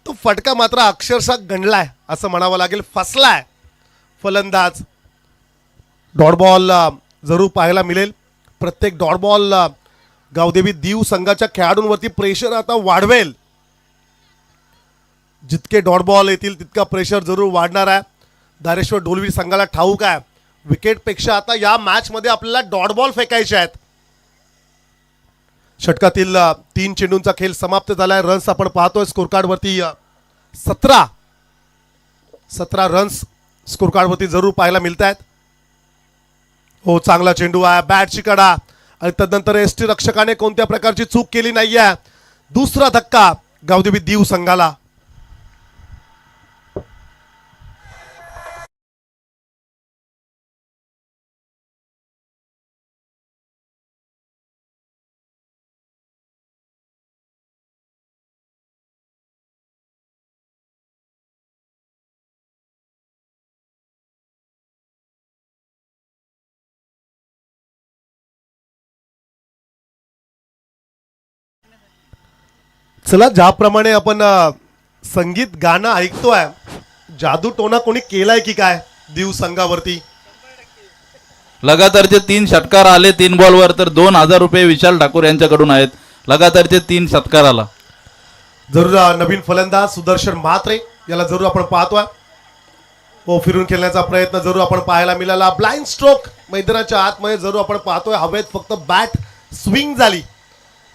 तो फटका मात्र अक्षरशः गंडलाय असं म्हणावं लागेल, फसलाय फलंदाज. डॉट बॉल जरूर पाहायला मिळेल. प्रत्येक डॉट बॉल गावदेवी दीव संघाच्या खेळाडूंवरती प्रेशर आता वाढवेल. जितके डॉट बॉल येतील तितका प्रेशर जरूर वाढणार आहे. धैर्येश्वर डोलवी संघाला ठाऊक आहे, विकेटपेक्षा आता या मॅचमध्ये आपल्याला डॉट बॉल फेकायचे आहेत. षटकातील 3 चेंडूंचा खेळ समाप्त झालाय. रन्स आपण पाहतोय स्कोर कार्डवरती 17 रन्स स्कोर कार्डवरती जरूर पाहायला मिळत आहेत. हो, चांगला चेंडू आहे, बॅटची कडा आणि तदनंतर एसटी रक्षकाने कोणत्या प्रकारची चूक केली नाहीये. दुसरा धक्का गावदेवी दीव संघाला. चला, ज्याप्रमाणे आपण संगीत गाणं ऐकतोय, जादू टोना कोणी केलाय की काय दीव संघावरती? लगातारचे 3 षटकार आले 3 बॉलवर, तर 2000 रुपये विशाल ठाकूर यांच्याकडून आहेत. लगातारचे 3 षटकार आला. जरूर नवीन फलंदाज सुदर्शन म्हात्रे याला जरूर आपण पाहतोय. फिरून खेळण्याचा प्रयत्न जरूर आपण पाहायला मिळाला. ब्लाइंड स्ट्रोक मैदानाच्या आतमध्ये जरूर आपण पाहतोय. हवेत फक्त बॅट स्विंग झाली,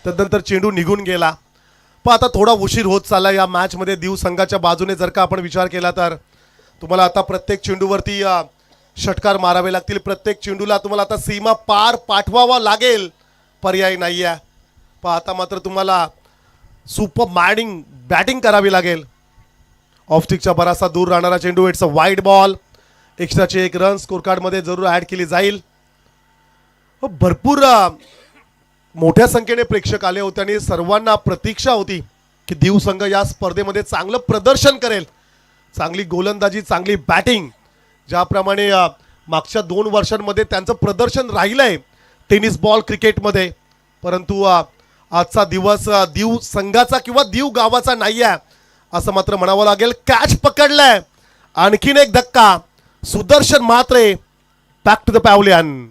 त्यानंतर चेंडू निघून गेला. पण आता थोडा उशीर होत चालला या मॅचमध्ये दीव संघाच्या बाजूने. जर का आपण विचार केला तर तुम्हाला आता प्रत्येक चेंडूवरती षटकार मारावे लागतील. प्रत्येक चेंडूला तुम्हाला आता सीमा पार पाठवावा लागेल, पर्याय नाही आहे. पण आता मात्र तुम्हाला सुपर मॅडिंग बॅटिंग करावी लागेल. ऑफस्टिकच्या बराचसा दूर राहणारा चेंडू. It's a wide ball. एक्स्ट्राचे 1 रन स्कोर कार्डमध्ये जरूर ॲड केली जाईल. भरपूर मोठ्या संख्येने प्रेक्षक आले होते आणि सर्वांना प्रतीक्षा होती की दीव संघ या स्पर्धेमध्ये चांगलं प्रदर्शन करेल. चांगली गोलंदाजी, चांगली बॅटिंग, ज्याप्रमाणे मागच्या 2 वर्षांमध्ये त्यांचं प्रदर्शन राहिलं आहे टेनिस बॉल क्रिकेटमध्ये. परंतु आजचा दिवस दीव संघाचा किंवा दीव गावाचा नाही आहे असं मात्र म्हणावं लागेल. कॅच पकडलाय, आणखीन एक धक्का. Sudarshan Mhatre back to the pavilion.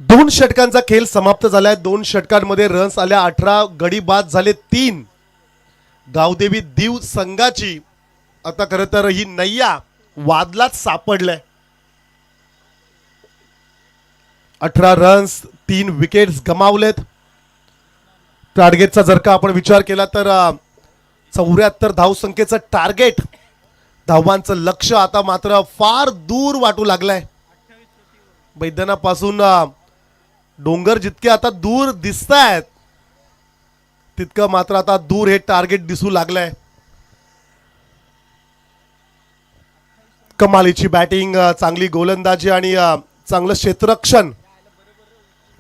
दोन षटकांचा खेळ समाप्त झालाय. 2 षटकांमध्ये रन्स आल्या 18, गडी बाद झाले 3. गावदेवी दीव संघाची आता खरं तर ही नैया वादलात सापडलाय. 18 रन्स, 3 विकेट्स गमावलेत. टार्गेटचा जर का आपण विचार केला तर 74 धावसंख्येचं टार्गेट, धावांचं लक्ष आता मात्र फार दूर वाटू लागलंय. मैदानापासून डोंगर जितके आता दूर दिसत आहेत तितकं मात्र आता दूर हे टार्गेट दिसू लागलंय. कमालीची बॅटिंग, चांगली गोलंदाजी आणि चांगलं क्षेत्ररक्षण.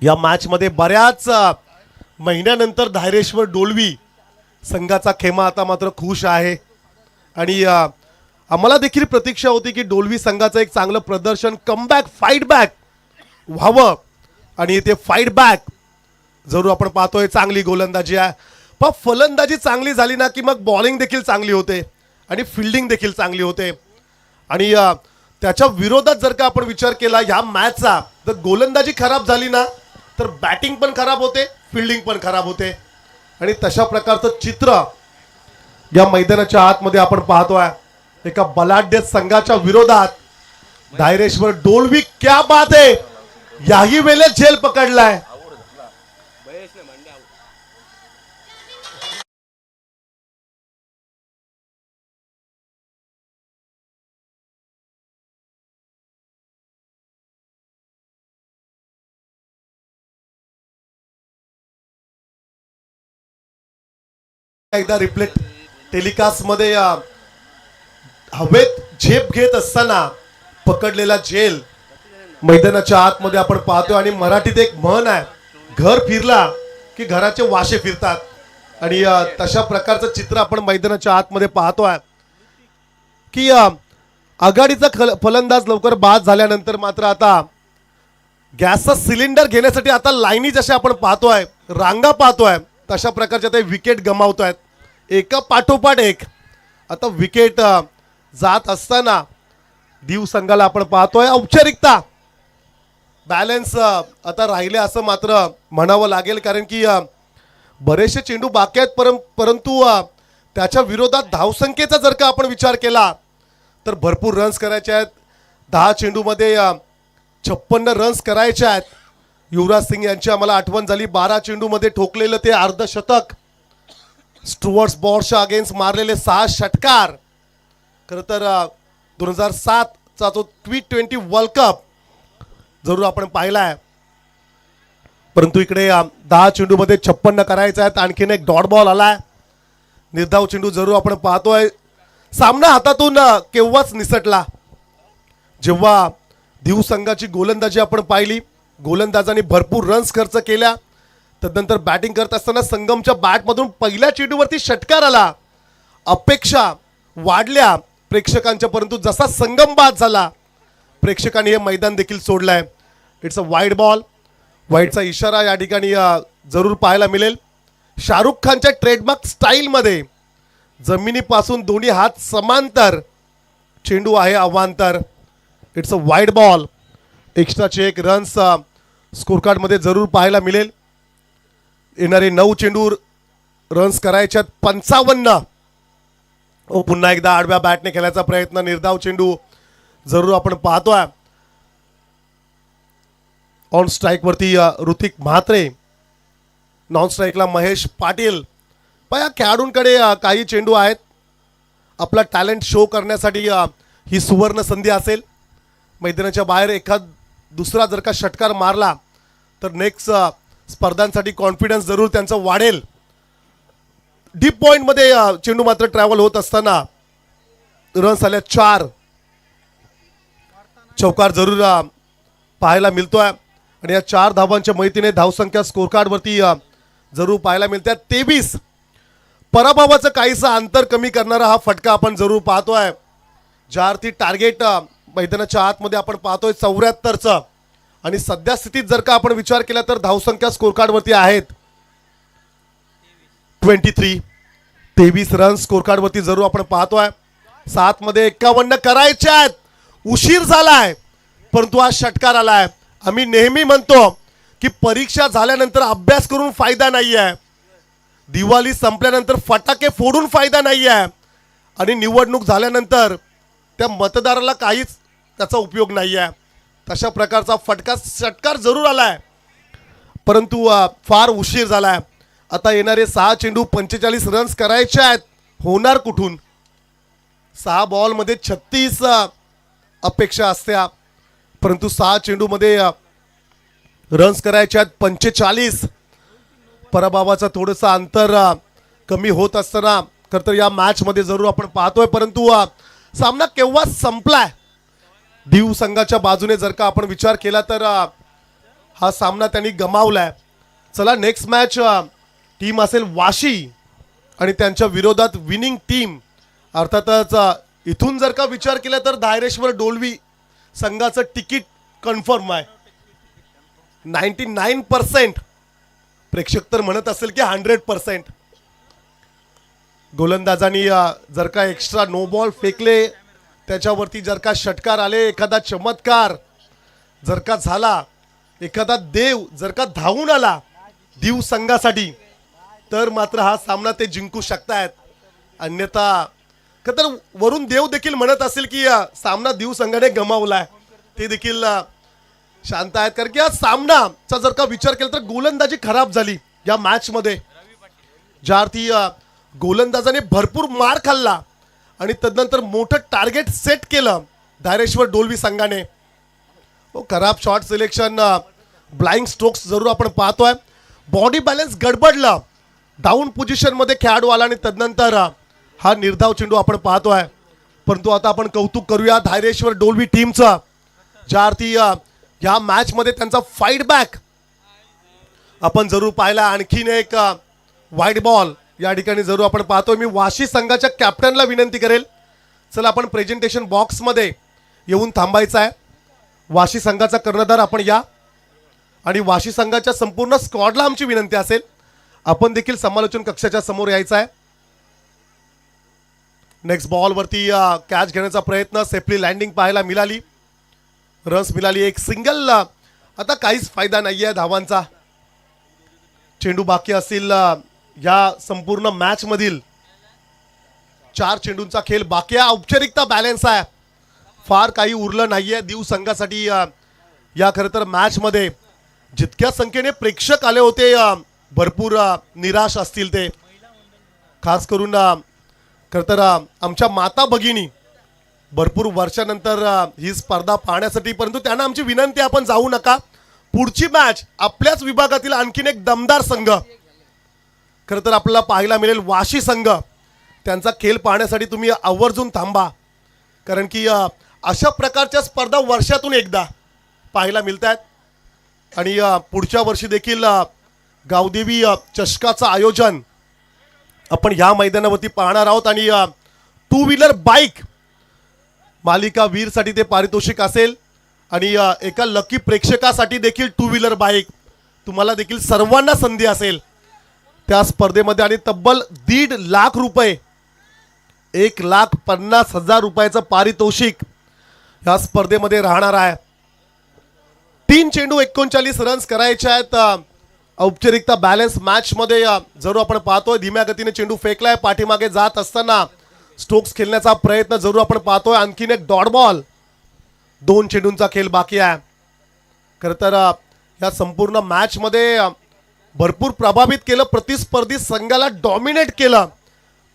या मॅच मध्ये बऱ्याच महिन्यानंतर धायरेश्वर डोलवी संघाचा खेमा आता मात्र खुश आहे आणि आम्हाला देखील प्रतीक्षा होती की डोलवी संघाचं एक चांगलं प्रदर्शन, कमबॅक, फाईट बॅक व्हावं आणि ते फाईट बॅक जरूर आपण पाहतोय. चांगली गोलंदाजी आहे, पण फलंदाजी चांगली झाली ना की मग बॉलिंग देखील चांगली होते आणि फिल्डिंग देखील चांगली होते. आणि त्याच्या विरोधात जर का आपण विचार केला या मॅचचा, तर गोलंदाजी खराब झाली ना तर बॅटिंग पण खराब होते, फिल्डिंग पण खराब होते. आणि तशा प्रकारचं चित्र या मैदानाच्या आतमध्ये आपण पाहतोय. एका बलाढ्य संघाच्या विरोधात धायरेश्वर डोलवी, क्या बात आहे, याही वेळेस झेल पकडलाय. एकदा रिप्ले टेलिकास्ट मध्ये हवेत झेप घेत असताना पकडलेला झेल मैदानाच्या आतमध्ये आपण पाहतोय. आणि मराठीत एक म्हण आहे, घर फिरला की घराचे वाशे फिरतात. आणि तशा प्रकारचं चित्र आपण मैदानाच्या आतमध्ये पाहतोय की आघाडीचा फलंदाज लवकर बाद झाल्यानंतर मात्र आता गॅसचा सिलेंडर घेण्यासाठी आता लाईनी जशा आपण पाहतोय, रांगा पाहतोय, तशा प्रकारच्या ते विकेट गमावतोय एका पाठोपाठ एक. आता विकेट जात असताना दीव संघाला आपण पाहतोय औपचारिकता, बॅलन्स आता राहिले असं मात्र म्हणावं लागेल. कारण की बरेचसे चेंडू बाकी आहेत, परंतु त्याच्या विरोधात धावसंख्येचा जर का आपण विचार केला तर भरपूर रन्स करायचे आहेत. 10 चेंडूमध्ये 56 रन्स करायचे आहेत. युवराज सिंग यांची आम्हाला आठवण झाली. 12 चेंडूमध्ये ठोकलेलं ते अर्धशतक, स्टुअर्ट्स बॉर्डच्या अगेन्स्ट मारलेले 6 षटकार. खरं तर 2007चा जो T20 वर्ल्ड कप जरूर आपण पाहिला आहे. परंतु इकडे 10 चेंडूमध्ये 56 करायचे आहेत. आणखीन एक डॉट बॉल आलाय. निर्धाव चेंडू जरूर आपण पाहतोय. सामना हातातून केव्हाच निसटला जेव्हा दिव संघाची गोलंदाजी आपण पाहिली. गोलंदाजांनी भरपूर रन्स खर्च केल्या. तदनंतर बॅटिंग करत असताना संगमच्या बॅटमधून पहिल्या चेंडूवरती षटकार आला. अपेक्षा वाढल्या प्रेक्षकांच्या, परंतु जसा संगम बाद झाला प्रेक्षकांनी हे मैदान देखील सोडलंय. It's a wide ball. वाईडचा इशारा या ठिकाणी जरूर पाहायला मिळेल. शाहरुख खानच्या ट्रेडमार्क स्टाईलमध्ये जमिनीपासून दोन्ही हात समांतर, चेंडू आहे अवांतर. It's a wide ball. एक्स्ट्राचे एक रन्स स्कोर कार्डमध्ये जरूर पाहायला मिळेल. येणारे 9 चेंडू रन्स करायच्यात 55. पुन्हा एकदा आडव्या बॅटने खेळायचा प्रयत्न. निर्धाव चेंडू जरूर आपण पाहतोय. ऑन स्ट्राईक वरती ऋतिक म्हात्रे, नॉन स्ट्राईकला महेश पाटील. पण या खेळाडूंकडे काही चेंडू आहेत. आपला टॅलेंट शो करण्यासाठी ही सुवर्ण संधी असेल. मैदानाच्या बाहेर एखाद दुसरा जर का षटकार मारला तर नेक्स्ट स्पर्धांसाठी कॉन्फिडन्स जरूर त्यांचा वाढेल. डीप पॉइंटमध्ये चेंडू मात्र ट्रॅव्हल होत असताना रन्स आल्या 4. चौकार जरूर पाहायला मिळतोय आणि या 4 धावांच्या मदतीने धावसंख्या स्कोर कार्डवरती जरूर पाहायला मिळते 23. पराभवाचं काहीसं अंतर कमी करणारा हा फटका आपण जरूर पाहतोय. ज्यावरती टार्गेट मैदानाच्या आतमध्ये आपण पाहतोय 74चं, आणि सध्या स्थितीत जर का आपण विचार केला तर धावसंख्या स्कोर कार्डवरती आहेत 23 रन्स स्कोर कार्डवरती जरूर आपण पाहतोय. 7 मध्ये 51 करायचे आहेत. उशीर झालाय परंतु हा षटकार आलाय. आम्ही नेहमी म्हणतो की परीक्षा झाल्यानंतर अभ्यास करून फायदा नाही आहे. दिवाळी संपल्यानंतर फटाके फोडून फायदा नाही आहे. आणि निवडणूक झाल्यानंतर त्या मतदाराला काहीच त्याचा उपयोग नाही आहे. तशा प्रकारचा षटकार जरूर आलाय परंतु फार उशीर झालाय. आता येणारे 6 चेंडू 45 रन्स करायचे आहेत. होणार कुठून? 6 बॉलमध्ये 36 अपेक्षा असत्या, परंतु 6 चेंडूमध्ये रन्स करायचे आहेत 45. पराभवाचं थोडंसं अंतर कमी होत असताना खरं तर या मॅचमध्ये जरूर आपण पाहतोय. परंतु सामना केव्हा संपलाय दिव संघाच्या बाजूने जर का आपण विचार केला तर हा सामना त्यांनी गमावलाय. चला नेक्स्ट मॅच टीम असेल वाशी आणि त्यांच्या विरोधात विनिंग टीम. अर्थातच इथून जर का विचार केला तर धायरेश्वर डोलवी संघाचं तिकीट कन्फर्म आहे 99%. प्रेक्षक तर म्हणत असेल की 100%. गोलंदाजांनी जर का एक्स्ट्रा नो बॉल फेकले, त्याच्यावरती जर का षटकार आले, एखादा चमत्कार जर का झाला, एखादा देव जर का धावून आला दिव संघासाठी, तर मात्र हा सामना ते जिंकू शकतायत. अन्यथा तर वरून देव देखील म्हणत असेल की सामना दिव संघाने गमावलाय, ते देखील शांत आहेत. कारण की या सामनाचा जर का विचार केला तर गोलंदाजी खराब झाली या मॅच मध्ये. ज्या अर्थी गोलंदाजाने भरपूर मार खाल्ला आणि तदनंतर मोठं टार्गेट सेट केलं धायरेश्वर डोलवी संघाने. खराब शॉट सिलेक्शन, ब्लाइंग स्ट्रोक्स जरूर आपण पाहतोय. बॉडी बॅलन्स गडबडला, डाऊन पोझिशन मध्ये खेळाडू आला आणि तदनंतर हा निर्धाव चेंडू आपण पाहतोय. परंतु आता आपण कौतुक करूया धायरेश्वर डोलवी टीमचं, ज्या अर्थी या मॅच मध्ये त्यांचा फाईट बॅक आपण जरूर पाहिला. आणखीन एक वाईड बॉल या ठिकाणी जरूर आपण पाहतोय. मी वाशी संघाच्या कॅप्टनला विनंती करेल, चला आपण प्रेझेंटेशन बॉक्समध्ये येऊन थांबायचं आहे. वाशी संघाचा कर्णधार आपण या, आणि वाशी संघाच्या संपूर्ण स्क्वॉडला आमची विनंती असेल आपण देखील समालोचन कक्षाच्या समोर यायचं आहे. नेक्स्ट बॉल वरती कॅच घेण्याचा प्रयत्न, सेफली लँडिंग पाहायला मिळाली, रन्स मिळाली, एक सिंगल. आता काहीच फायदा नाहीये धावांचा. चेंडू बाकी असतील या संपूर्ण मॅच मधील. 4 चेंडूंचा खेळ बाकी आहे. औपचारिकता बॅलन्स आहे, फार काही उरलं नाहीये दिव संघासाठी. या खरं तर मॅच मध्ये जितक्या संख्येने प्रेक्षक आले होते भरपूर निराश असतील ते. खास करून खरं तर आमच्या माता भगिनी भरपूर वर्षानंतर ही स्पर्धा पाहण्यासाठी, परंतु त्यांना आमची विनंती, आपण जाऊ नका. पुढची मॅच आपल्याच विभागातील आणखीन एक दमदार संघ खरं तर आपल्याला पाहायला मिळेल, वाशी संघ. त्यांचा खेळ पाहण्यासाठी तुम्ही आवर्जून थांबा, कारण की अशा प्रकारच्या स्पर्धा वर्षातून एकदा पाहायला मिळत आहेत आणि पुढच्या वर्षी देखील गावदेवी चषकाचं आयोजन आपण ह्या मैदानावरती पाहणार आहोत आणि टू व्हीलर बाईक मालिका वीरसाठी ते पारितोषिक असेल आणि एका लकी प्रेक्षकासाठी देखील टू व्हीलर बाईक तुम्हाला देखील सर्वांना संधी असेल त्या स्पर्धेमध्ये आणि तब्बल 1.5 लाख रुपये 1,50,000 रुपयाचं पारितोषिक ह्या स्पर्धेमध्ये राहणार आहे. 3 चेंडू 39 रन्स करायचे आहेत. औपचारिकता बॅलन्स मॅच मध्ये जरूर आपण पाहतोय धीम्या गतीने चेंडू फेकलाय पाठीमागे जात असताना स्ट्रोक्स खेळण्याचा प्रयत्न जरूर आपण पाहतोय. आणखीन एक डॉट बॉल 2 चेंडूंचा खेळ बाकी आहे. खरं तर या संपूर्ण मॅच मध्ये भरपूर प्रभावित केलं प्रतिस्पर्धी संघाला डॉमिनेट केलं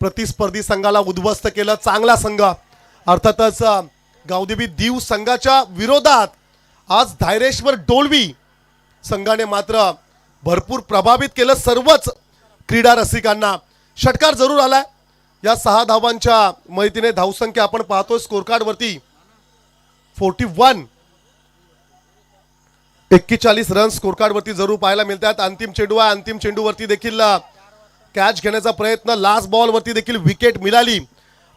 प्रतिस्पर्धी संघाला उद्ध्वस्त केलं. चांगला संघ अर्थातच गावदेवी दीव संघाच्या विरोधात आज धायरेश्वर डोलवी संघाने मात्र भरपूर प्रभावित केलं सर्वच क्रीडा रसिकांना. षटकार जरूर आलाय. या 6 धावांच्या मदतीने धावसंख्या आपण पाहतोय स्कोर कार्ड वरती 41 41 रन स्कोर कार्ड वरती जरूर पाहायला मिळतात. अंतिम चेंडू आहे. अंतिम चेंडूवरती देखील कॅच घेण्याचा प्रयत्न लास्ट बॉल वरती देखील विकेट मिळाली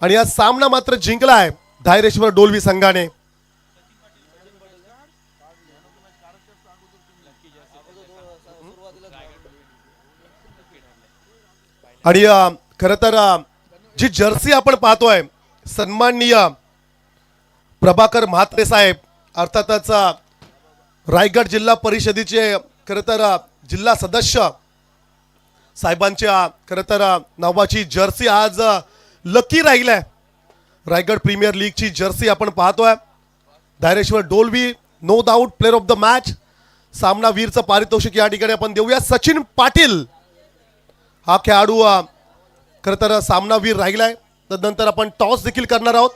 आणि हा सामना मात्र जिंकलाय धायरेश्वर डोलवी संघाने. आणि खरं तर जी जर्सी आपण पाहतोय सन्माननीय प्रभाकर म्हात्रे साहेब अर्थातच रायगड जिल्हा परिषदेचे खरं तर जिल्हा सदस्य साहेबांच्या खरं तर नावाची जर्सी आज लकी राहिलाय. रायगड प्रीमियर लीगची जर्सी आपण पाहतोय. Dhayreshwar Dolvi no doubt player of the match. सामना वीरचं पारितोषिक या ठिकाणी आपण देऊया. सचिन पाटील हा खेळाडू खरं तर सामनावीर राहिलाय. तदनंतर आपण टॉस देखील करणार आहोत.